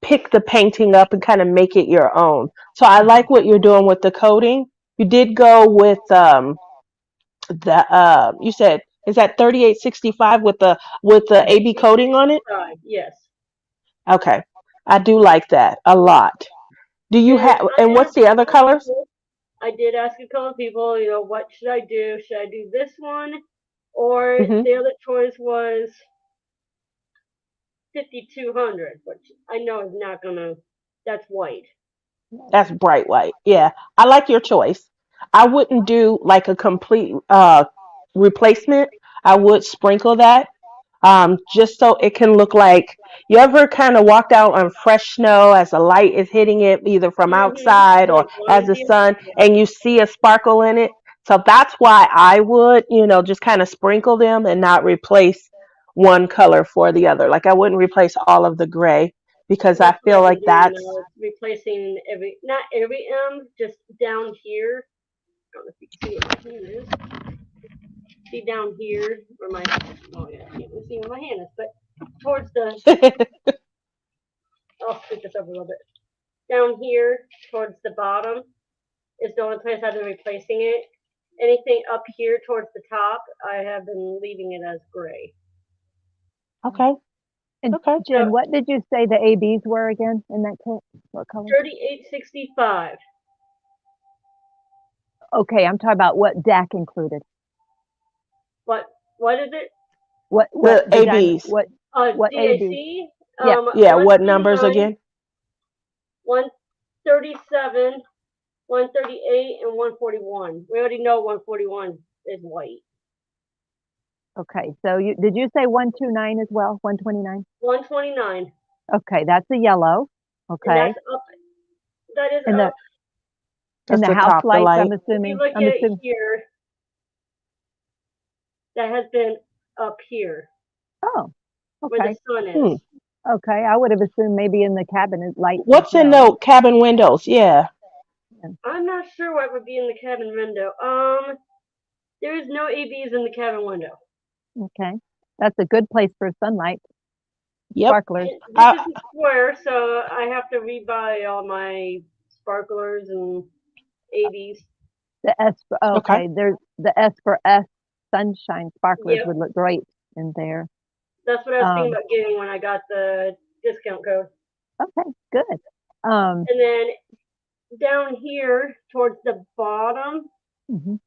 pick the painting up and kind of make it your own. So I like what you're doing with the coating. You did go with the you said, is that 3865 with the AB coating on it? 3865, yes. Okay. I do like that a lot. Do you And have, and I what's asked the a other couple of colors? people. I did ask a couple of people, what should I do? Should I do this one? Or Hmm. the other choice was 5200, which I know is not gonna. That's white. That's bright white. Yeah. I like your choice. I wouldn't do like a complete replacement. I would sprinkle that, just so it can look like, you ever kind of walked out on fresh snow as the light is hitting it either from outside or Like as the onesie. sun, Yeah. and you see a sparkle in it. So that's why I would, just kind of sprinkle them and not replace one color for the other. Like I wouldn't replace all of the gray because I That's what feel I've been like doing that's now. Is replacing not every M, just down here. I don't know if you can see what my hand is. See down here where my, oh yeah, you can't really see where my hand is, but towards the, I'll scoot this over a little bit. Down here towards the bottom is the only place I've been replacing it. Anything up here towards the top, I have been leaving it as gray. okay. And Okay. So Jen, what did you say the ABs were again in that kit? What color? 3865. Okay, I'm talking about what Dak included. What is it? What The the diamond? ABs. What AB? DAC. Yeah. Yeah. What numbers 129, again? 137, 138, and 141. We already know 141 is white. Okay. So did you say 129 as well? 129? 129, Okay, that's a yellow. and Okay. that's up. That is And the up. and That's the the house top, the lights, light. If you look I'm at assuming. here, that has been up here Oh, where the okay. sun Hmm. is. Okay. I would have assumed maybe in the cabinet lights as What's in well. the cabin windows? Yeah. I'm not sure what would be in the cabin window. There is no ABs in the cabin window. Okay. That's a good place for sunlight. Yep. Sparklers. This is a square, so I have to rebuy all my sparklers and ABs. The S for, Okay. okay, there's the S for S sunshine sparklers Yep, would look great in there. that's what I was thinking Um, about getting when I got the discount code. okay, good. Um, And then down here towards the bottom mhm,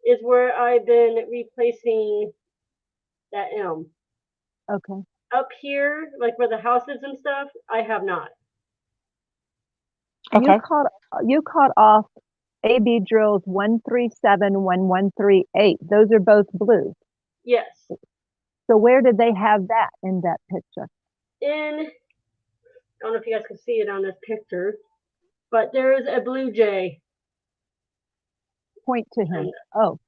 is where I've been replacing that M. okay. Up here, like where the house is and stuff, I have not. And Okay. you caught off AB drills 137 1138. Those are both blue. Yes. So where did they have that in that picture? I don't know if you guys can see it on this picture, but there is a blue jay. Point to him. And Oh,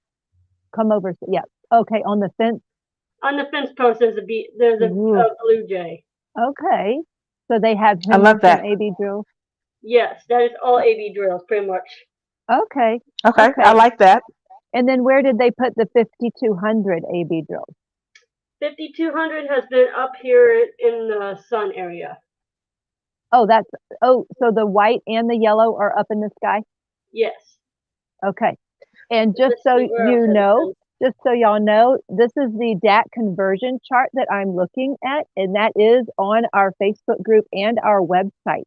come over. Yeah. Okay, on the fence. on the fence post there's a Ooh, blue jay. Okay. So they have I him love on some that. AB drills. Yes, that is all AB drills, pretty much. Okay. Okay. I Okay. like that. And then where did they put the 5200 AB drills? 5200 has been up here in the sun area. Oh, so the white and the yellow are up in the sky? Yes. Okay. And Let's see where else has it been. just so y'all know, this is the Dak Conversion Chart that I'm looking at, and that is on our Facebook group and our website.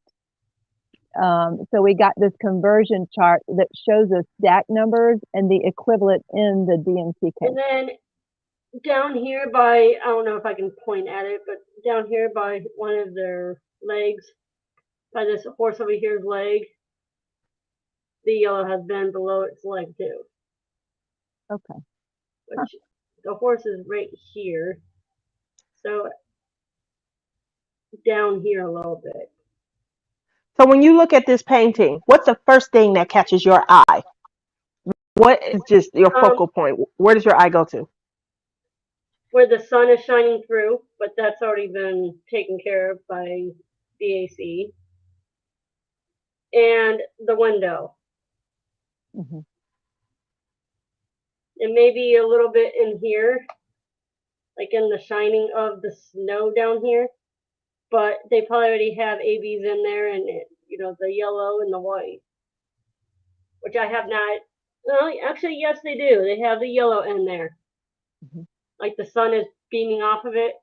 So we got this conversion chart that shows us DAC numbers and the equivalent in the DMCK. And then down here by, I don't know if I can point at it, but down here by one of their legs, by this horse over here's leg, the yellow has been below its leg too. Okay. Which the horse is right here. So down here a little bit. So when you look at this painting, what's the first thing that catches your eye? What is just your Um, focal point? Where does your eye go to? where the sun is shining through, but that's already been taken care of by BAC. And the window. Mm-hmm. And maybe a little bit in here, like in the shining of the snow down here. But they probably already have ABs in there, and the yellow and the white, which I have not. Well, actually, yes, they do. They have the yellow in there, Mm-hmm. like the sun is beaming off of it.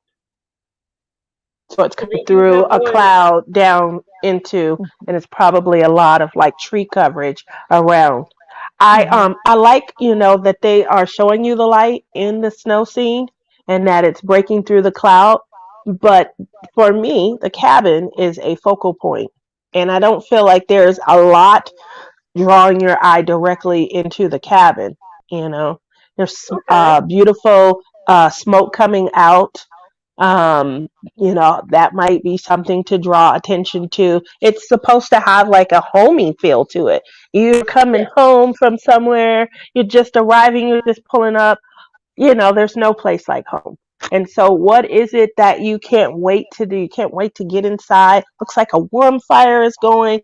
So it's So coming they do through have a one. cloud down into, and it's probably a lot of like tree coverage around. Mm-hmm. I like, that they are showing you the light in the snow scene and that it's breaking through the cloud. But for me, the cabin is a focal point. And I don't feel like there's a lot drawing your eye directly into the cabin. There's Okay. beautiful smoke coming out. That might be something to draw attention to. It's supposed to have like a homey feel to it. You're coming Yeah. home from somewhere, you're just arriving, you're just pulling up. There's no place like home. And so, what is it that you can't wait to do? You can't wait to get inside. Looks like a warm fire is going.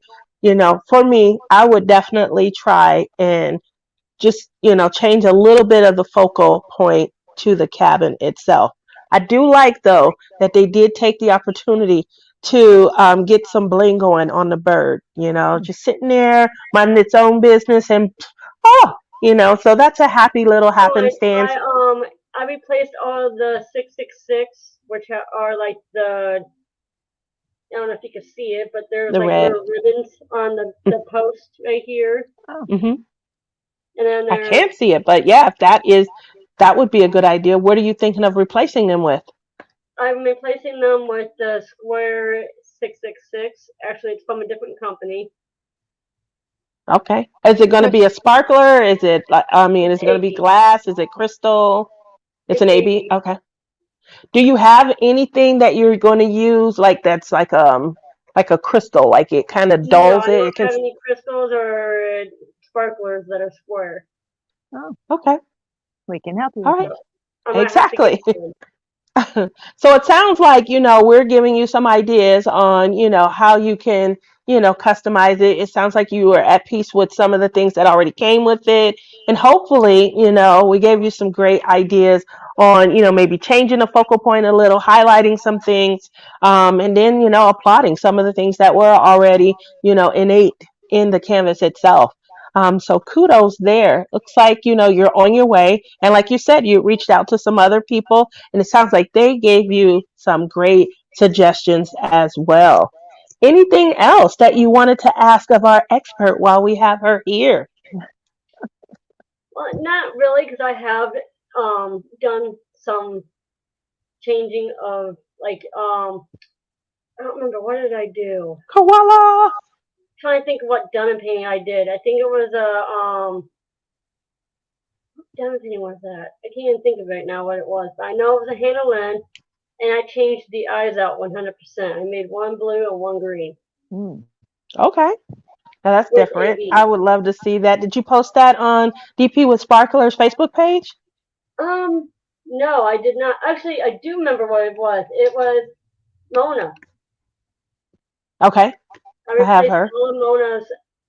For me, I would definitely try and just, change a little bit of the focal point to the cabin itself. I do like, though, that they did take the opportunity to get some bling going on the bird, just sitting there, minding its own business, and oh, so that's a happy little So I happenstance. I I replaced all of the 666, which are like I don't know if you can see it, but there's The like red. little ribbons on the post right here, Oh, Hmm. and then I there's can't see it, but yeah, if that would be a good idea. What are you thinking of replacing them with? I'm replacing them with the square 666. Actually, it's from a different company. Okay. Is it going to be a sparkler? Is it, It's is it going to be AB. glass? Is it crystal? It's It's an AB. AB. Okay. Do you have anything that you're going to use that's like a crystal, like it kind of No, dulls I it? don't It can. have any crystals or sparklers that are square. oh, Okay. we can help you All with right. that. So I might have to get Exactly. one. So it sounds like, we're giving you some ideas on, how you can, customize it. It sounds like you are at peace with some of the things that already came with it. And hopefully, we gave you some great ideas on, maybe changing the focal point a little, highlighting some things, and then, applauding some of the things that were already, innate in the canvas itself. So kudos there. Looks like, you're on your way. And like you said, you reached out to some other people, and it sounds like they gave you some great suggestions as well. Anything else that you wanted to ask of our expert while we have her here? Well, not really, because I have done some changing of like I don't remember what did I do. Koala! Trying to think of what diamond painting I did. I think it was a what diamond painting was that? I can't even think of it right now what it was, but I know it was a Hannah Lynn, and I changed the eyes out 100%. I made one blue and one green Mm. Okay. Now that's with different. I AB. would love to see that. Did you post that on DP with Sparkler's Facebook page? No, I did not. Actually, I do remember what it was. It was Mona. Okay. I I have replaced her. all of Mona's.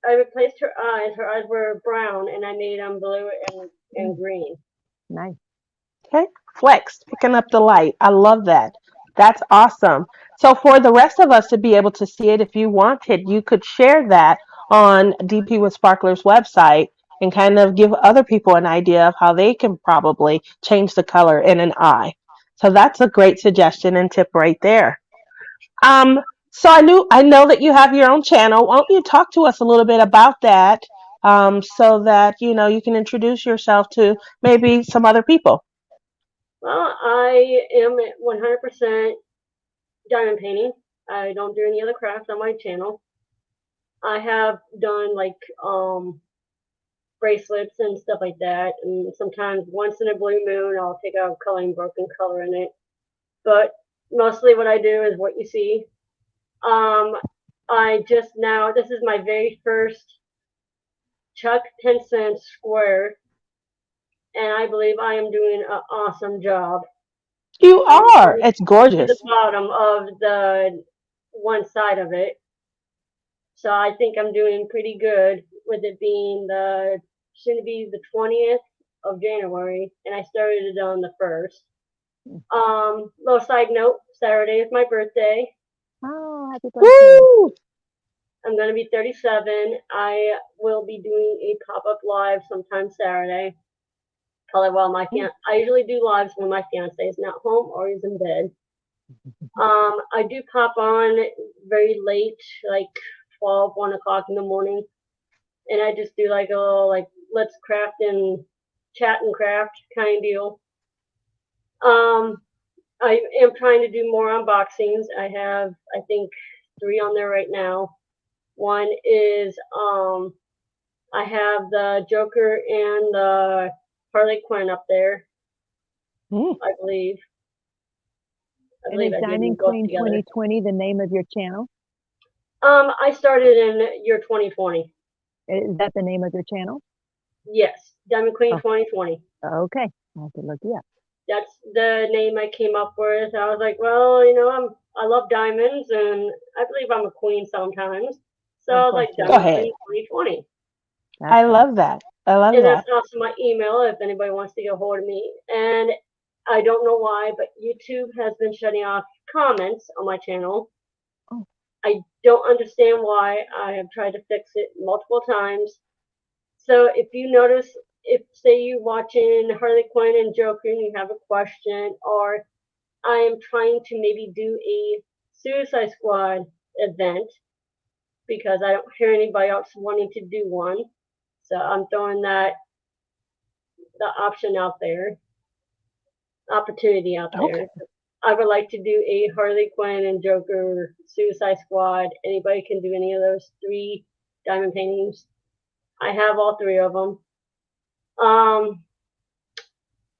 I replaced her eyes. Her eyes were brown, and I made them blue and Mm. green. Nice. Okay. Flex, picking up the light. I love that. That's awesome. So for the rest of us to be able to see it, if you wanted, you could share that on DP with Sparkler's website and kind of give other people an idea of how they can probably change the color in an eye. So that's a great suggestion and tip right there. Um, so I know that you have your own channel. Why don't you talk to us a little bit about that, so that you can introduce yourself to maybe some other people. Well, I am at 100% diamond painting. I don't do any other crafts on my channel. I have done like bracelets and stuff like that, and sometimes once in a blue moon I'll take out a coloring book and color in it. But mostly what I do is what you see. Um, I just now this is my very first Chuck 10 cent square, and I believe I am doing an awesome job. You I'm are. already It's to the gorgeous. bottom of the one side of it. So I think I'm doing pretty good with it being shouldn't be the 20th of January, and I started it on the 1st. Little side note, Saturday is my birthday. Oh, happy birthday. Woo! I'm going to be 37. I will be doing a pop-up live sometime Saturday. Probably while I usually do lives when my fiance is not home or he's in bed. I do pop on very late, like 12, 1 o'clock in the morning, and I just do like a little like let's craft and chat and craft kind of deal. I am trying to do more unboxings. I have I think 3 on there right now. One is I have the Joker and the Harley Quinn up there. Mm. I believe. I And believe is I did them Diamond both Queen together. 2020 the name of your channel? I started in year 2020. Is that the name of your channel? Yes, Diamond Queen Oh, 2020. okay. I have to look you up. That's the name I came up with. I was like, well, you know, I love diamonds, and I believe I'm a queen sometimes. So I Of was course like, you Go are. Diamond ahead. Queen 2020. That's I right. love that. I love And that's that. also my email if anybody wants to get a hold of me. And I don't know why, but YouTube has been shutting off comments on my channel. Oh, I don't understand why. I have tried to fix it multiple times. So if you notice, if say you're watching Harley Quinn and Joker and you have a question, or I am trying to maybe do a Suicide Squad event because I don't hear anybody else wanting to do one. So I'm throwing the option out there, opportunity out Okay. there. I would like to do a Harley Quinn and Joker Suicide Squad. Anybody can do any of those 3 diamond paintings. I have all 3 of them.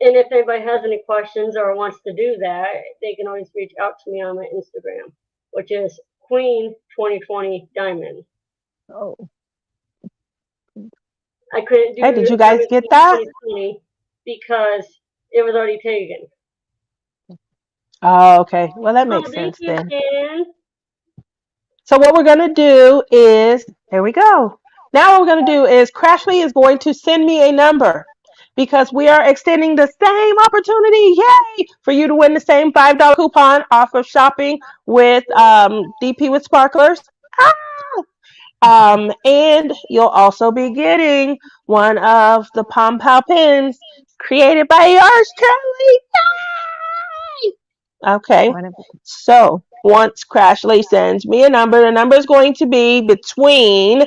And if anybody has any questions or wants to do that, they can always reach out to me on my Instagram, which is Queen2020 Diamond. oh. I couldn't do Hey, did you guys Diamond get Queen that? 2020 because it was already taken. Oh, okay. Well, that Oh, makes thank sense you, then. Stan. So what we're going to do is, here we go. Now what we're going to do is Crashly is going to send me a number because we are extending the same opportunity, yay, for you to win the same $5 coupon off of shopping with DP with Sparklers. Ah! And you'll also be getting one of the Palmpal pins created by yours truly. Okay. Wonderful. So once Crashly sends me a number, the number is going to be between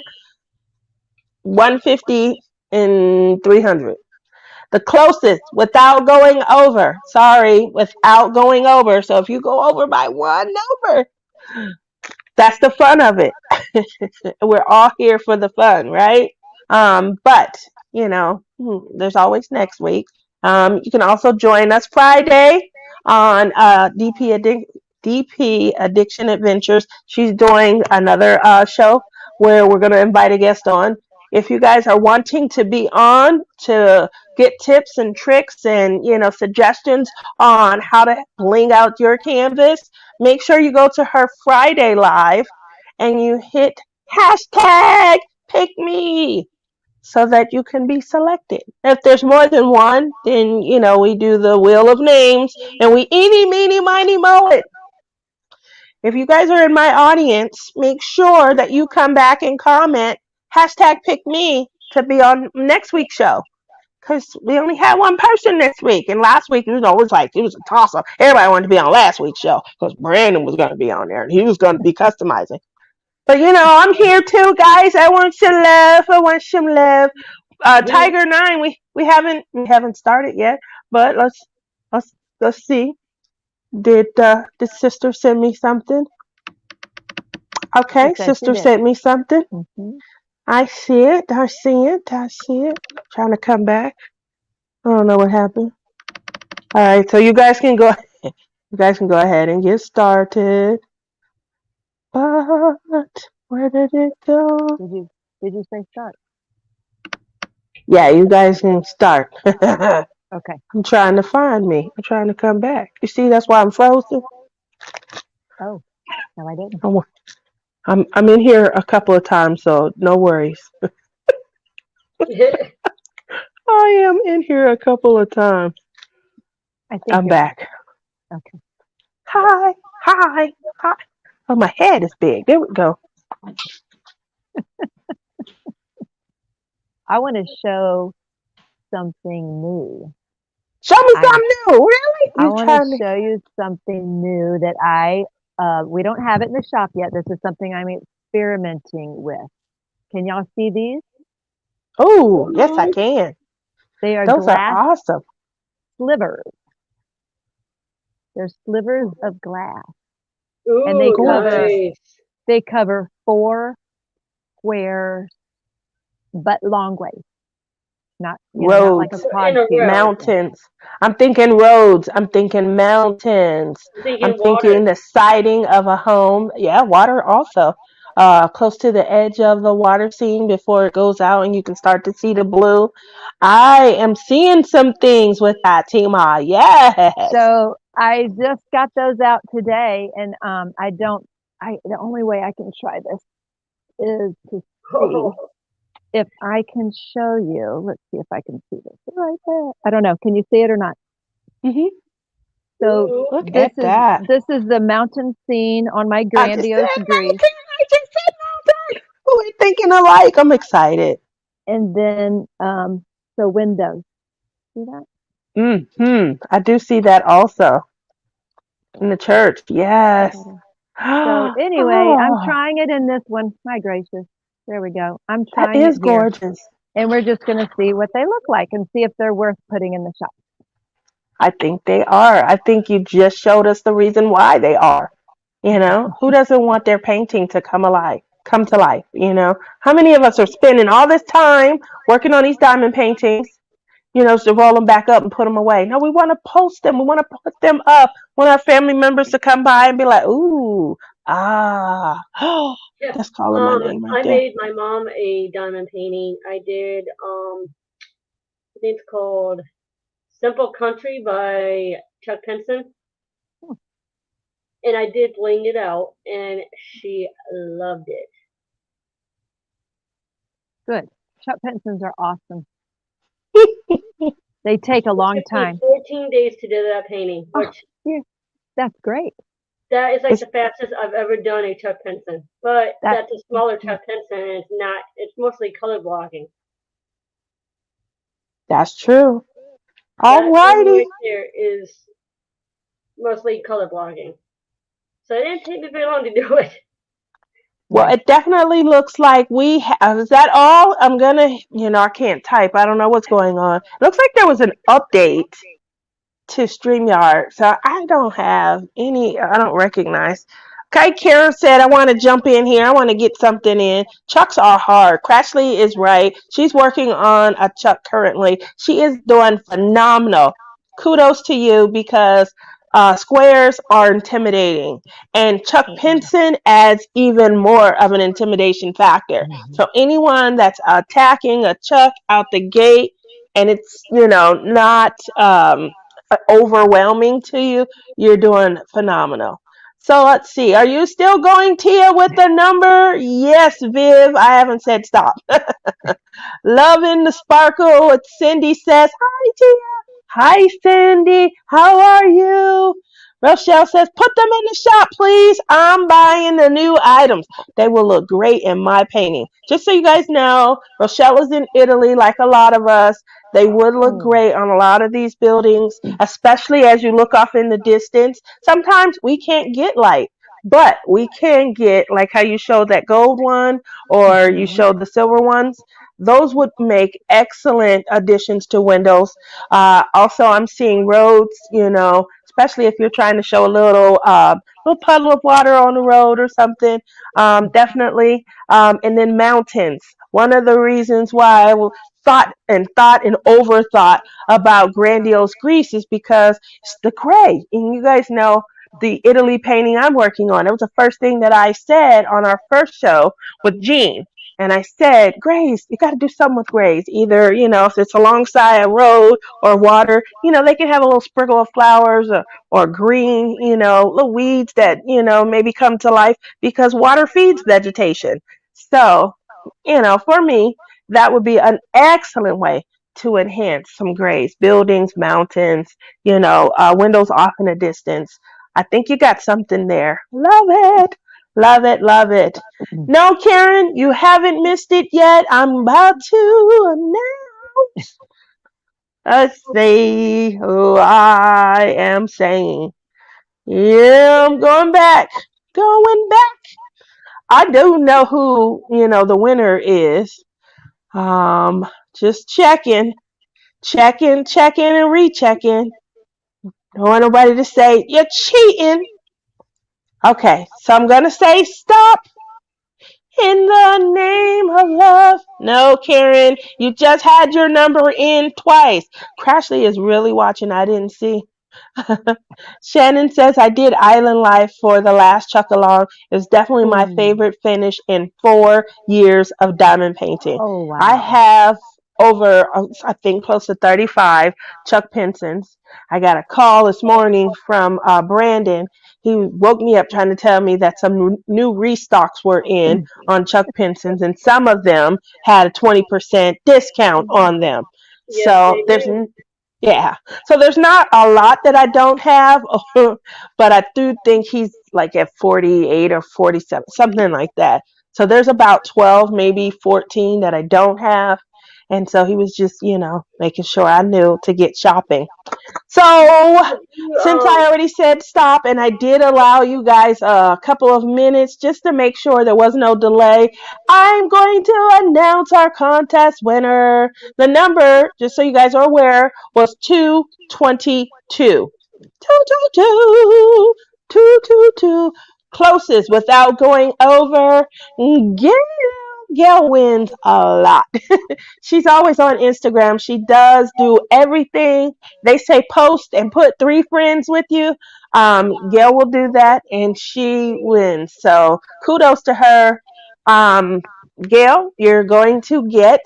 150 and 300. The closest without going over. Sorry, without going over. So if you go over by one number, that's the fun of it. We're all here for the fun, right? But there's always next week. You can also join us Friday on DP Addiction Adventures. She's doing another show where we're going to invite a guest on. If you guys are wanting to be on to get tips and tricks and suggestions on how to bling out your canvas, make sure you go to her Friday live and you hit hashtag pick me so that you can be selected. If there's more than one, then we do the wheel of names and we eeny meeny miny moe it. If you guys are in my audience, make sure that you come back and comment hashtag pick me to be on next week's show. Because we only had one person this week. And last week, it was a toss up. Everybody wanted to be on last week's show because Brandon was going to be on there and he was going to be customizing. But I'm here too, guys. I want some love. I want some love. Tiger 9, we haven't started yet, but let's see. Did sister send me something? She Okay, said she sister did. sent me something. Mm-hmm. I see it. I see it. I see it. Trying to come back. I don't know what happened. All right, so you guys can go. You guys can go ahead and get started. But where did it go? Did you say start? Yeah, you guys can start. Okay. I'm trying to find me. I'm trying to come back. You see, that's why I'm frozen. Oh, no, I didn't. I'm in here a couple of times, so no worries. I am in here a couple of times. I think I'm you're back. back. Okay. Hi, hi, hi. Oh, my head is big. There we go. I want to show something new. Show me I something new. Really? I You want to trying to? show you something new that we don't have it in the shop yet. This is something I'm experimenting with. Can y'all see these? Oh, yes, I can. They are Those are glass awesome. slivers. They're slivers of glass, and Ooh, Gorgeous. nice. they cover 4 squares, but long ways. Not like a Roads, In pod a cube. row. mountains. I'm thinking roads. I'm thinking mountains. I'm I'm thinking water. thinking the siding of a home. Yeah, water also. Close to the edge of the water scene before it goes out and you can start to see the blue. I am seeing some things with that, Tima. Yes. So I just got those out today, and I don't. The only way I can try this is to see if I can show you. Let's see if I can see this right there. I don't know. Can you see it or not? Hmm. So Ooh. Look at that. this is the mountain scene on my I just said grandiose Greece, mountain. I just said mountain. We're thinking alike. I'm excited. and then so windows. See that? I do see that also in the church. Yes. Better. So anyway, I'm Oh, trying it in this one. My gracious. There we go. I'm that trying it is here. gorgeous. And we're just going to see what they look like and see if they're worth putting in the shop. I think they are. I think you just showed us the reason why they are. You know, who doesn't want their painting to come alive, come to life? You know, how many of us are spending all this time working on these diamond paintings? You know, to roll them back up and put them away. No, we want to post them. We want to put them up. We want our family members to come by and be like, ooh, ah, Yeah. that's calling my name right I there. made my mom a diamond painting. I did I think it's called Simple Country by Chuck Pinson. And I did bling it out and she loved it. Good. Chuck Pensons are awesome. They take a long It took me time. 14 days to do that painting, Oh, which yeah, that's great. that is like It's, the fastest I've ever done a Chuck Pinson. But That that's a smaller Chuck Pinson and it's not, it's mostly color blocking. that's true. That painting Alrighty. right there is mostly color blocking. So it didn't take me very long to do it. Well, right. it definitely looks like we have. Is that all? I'm gonna, I can't type. I don't know what's going on. It looks like there was an update to StreamYard. So I don't have any, I don't recognize. Okay, Kara said, I want to jump in here. I want to get something in. Chucks are hard. Crashly is right. She's working on a Chuck currently. She is doing phenomenal. Kudos to you because squares are intimidating. And Chuck Pinson adds even more of an intimidation factor. Mhm. So anyone that's attacking a Chuck out the gate and it's, not overwhelming to you, you're doing phenomenal. So let's see. Are you still going, Tia, with the number? Yes, Viv. I haven't said stop. Loving the sparkle. What Cindy says. Hi, Tia. Hi, Cindy. How are you? Rochelle says, put them in the shop, please. I'm buying the new items. They will look great in my painting. Just so you guys know, Rochelle is in Italy, like a lot of us. They would look Oh. great on a lot of these buildings, especially as you look off in the distance. Sometimes we can't get light, but we can get, like how you showed that gold one or you Mhm. showed the silver ones. Those would make excellent additions to windows. Also, I'm seeing roads, especially if you're trying to show a little puddle of water on the road or something. Definitely. And then mountains. One of the reasons why I thought and overthought about grandiose Greece is because it's the gray. And you guys know the Italy painting I'm working on. It was the first thing that I said on our first show with Jean. And I said, Grace, you got to do something with Grace. Either, if it's alongside a road or water, they can have a little sprinkle of flowers or green, little weeds that, maybe come to life because water feeds vegetation. So, for me, that would be an excellent way to enhance some grace, buildings, mountains, windows off in the distance. I think you got something there. Love it. Love it. Love it. No, Karen, you haven't missed it yet. I'm about to announce. Let's see who I am saying. Yeah, I'm going back. Going back. I do know who, the winner is. Just checking, and rechecking. Don't want nobody to say you're cheating. Okay, so I'm gonna say stop in the name of love. No, Karen, you just had your number in twice. Crashly is really watching. I didn't see. Shannon says, I did Island Life for the last chuck along. It was definitely my favorite finish in 4 years of diamond painting. Oh, wow. I have over, I think, close to 35 Chuck Pensons. I got a call this morning from Brandon. He woke me up trying to tell me that some new restocks were in on Chuck Pensons, and some of them had a 20% discount on them. Yes, So there's not a lot that I don't have, but I do think he's like at 48 or 47, something like that. So there's about 12, maybe 14 that I don't have. And so he was just, making sure I knew to get shopping. So since I already said stop and I did allow you guys a couple of minutes just to make sure there was no delay, I'm going to announce our contest winner. The number, just so you guys are aware, was 222. 222. 222. Closest without going over. Gail wins a lot. She's always on Instagram. She does do everything. They say post and put 3 friends with you. Gail will do that and she wins. So kudos to her. Gail, you're going to get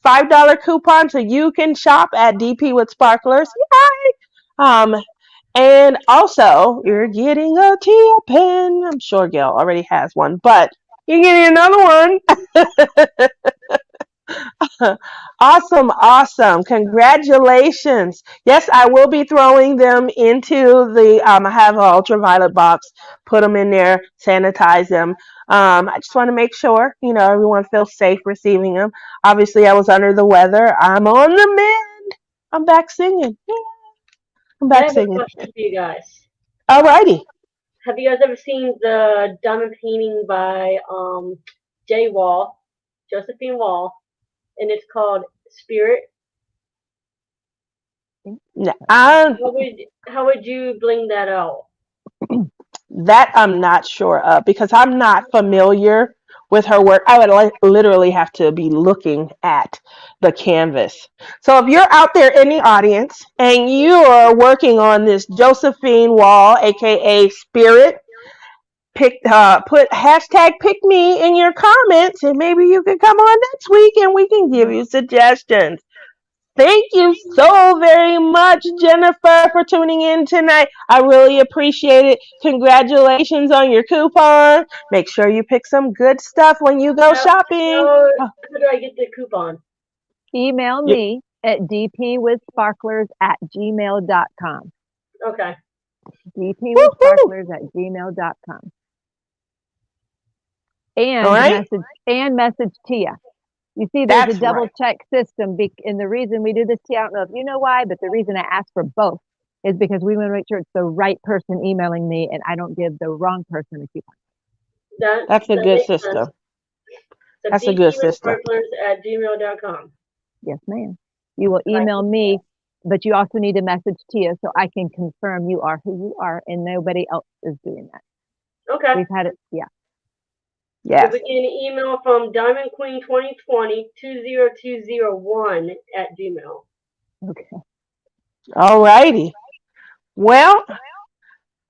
$5 coupon so you can shop at DP with Sparklers. Yay! And also, you're getting a Tia pen. I'm sure Gail already has one, but you're getting another one. Awesome. Congratulations. Yes, I will be throwing them into the, I have an ultraviolet box, put them in there, sanitize them. I just want to make sure, everyone feels safe receiving them. Obviously, I was under the weather. I'm on the mend. I'm back singing. Yeah. I have a question for you guys. Alrighty. Have you guys ever seen the diamond painting by Josephine Wall, and it's called Spirit? No, how would you bling that out? That I'm not sure of because I'm not familiar with her work. I would literally have to be looking at the canvas. So if you're out there in the audience and you are working on this Josephine Wall, aka Spirit, put hashtag pick me in your comments and maybe you can come on next week and we can give you suggestions. Thank you so very much, Jennifer, for tuning in tonight. I really appreciate it. Congratulations on your coupon. Make sure you pick some good stuff when you go shopping. How do I get the coupon? Email me at dpwithsparklers@gmail.com. Okay. dpwithsparklers@gmail.com. And message Tia. You see, there's a double check system, and the reason we do this, Tia, I don't know if you know why, but the reason I ask for both is because we want to make sure it's the right person emailing me and I don't give the wrong person a coupon. That's a good system. That's a good system. @gmail.com. Yes, ma'am. You will email me, but you also need to message Tia so I can confirm you are who you are and nobody else is doing that. Okay. We've had it, yeah. Yes. You'll be getting an email from DiamondQueen2020 @gmail. Okay. All righty. Well,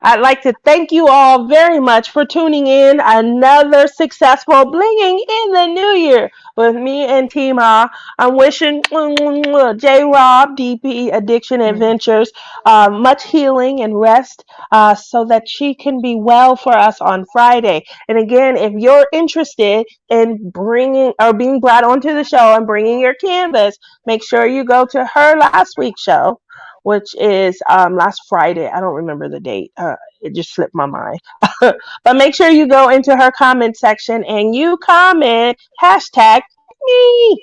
I'd like to thank you all very much for tuning in. Another successful blinging in the new year with me and Tima. I'm wishing J. Rob, DP Addiction Adventures, much healing and rest so that she can be well for us on Friday. And again, if you're interested in bringing or being brought onto the show and bringing your canvas, make sure you go to her last week's show, which is last Friday. I don't remember the date. It just slipped my mind. But make sure you go into her comment section and you comment hashtag me.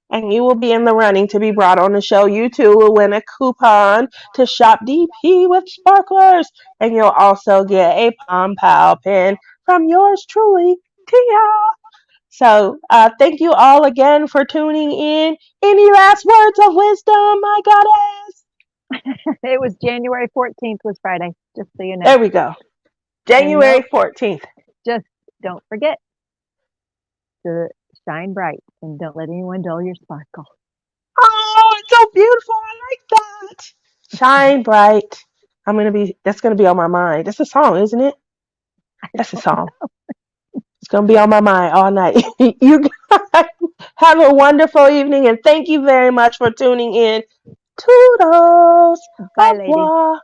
And you will be in the running to be brought on the show. You too will win a coupon to shop DP with sparklers. And you'll also get a Palmpal pen from yours truly, Tia. So thank you all again for tuning in. Any last words of wisdom, my goddess? It was January 14th was Friday, just so you know. There we go. January 14th. Just don't forget to shine bright and don't let anyone dull your sparkle. Oh, it's so beautiful. I like that. Shine bright. That's gonna be on my mind. That's a song, isn't it? That's a song. It's gonna be on my mind all night. You guys have a wonderful evening and thank you very much for tuning in. Toodles. Bye, Au revoir. lady.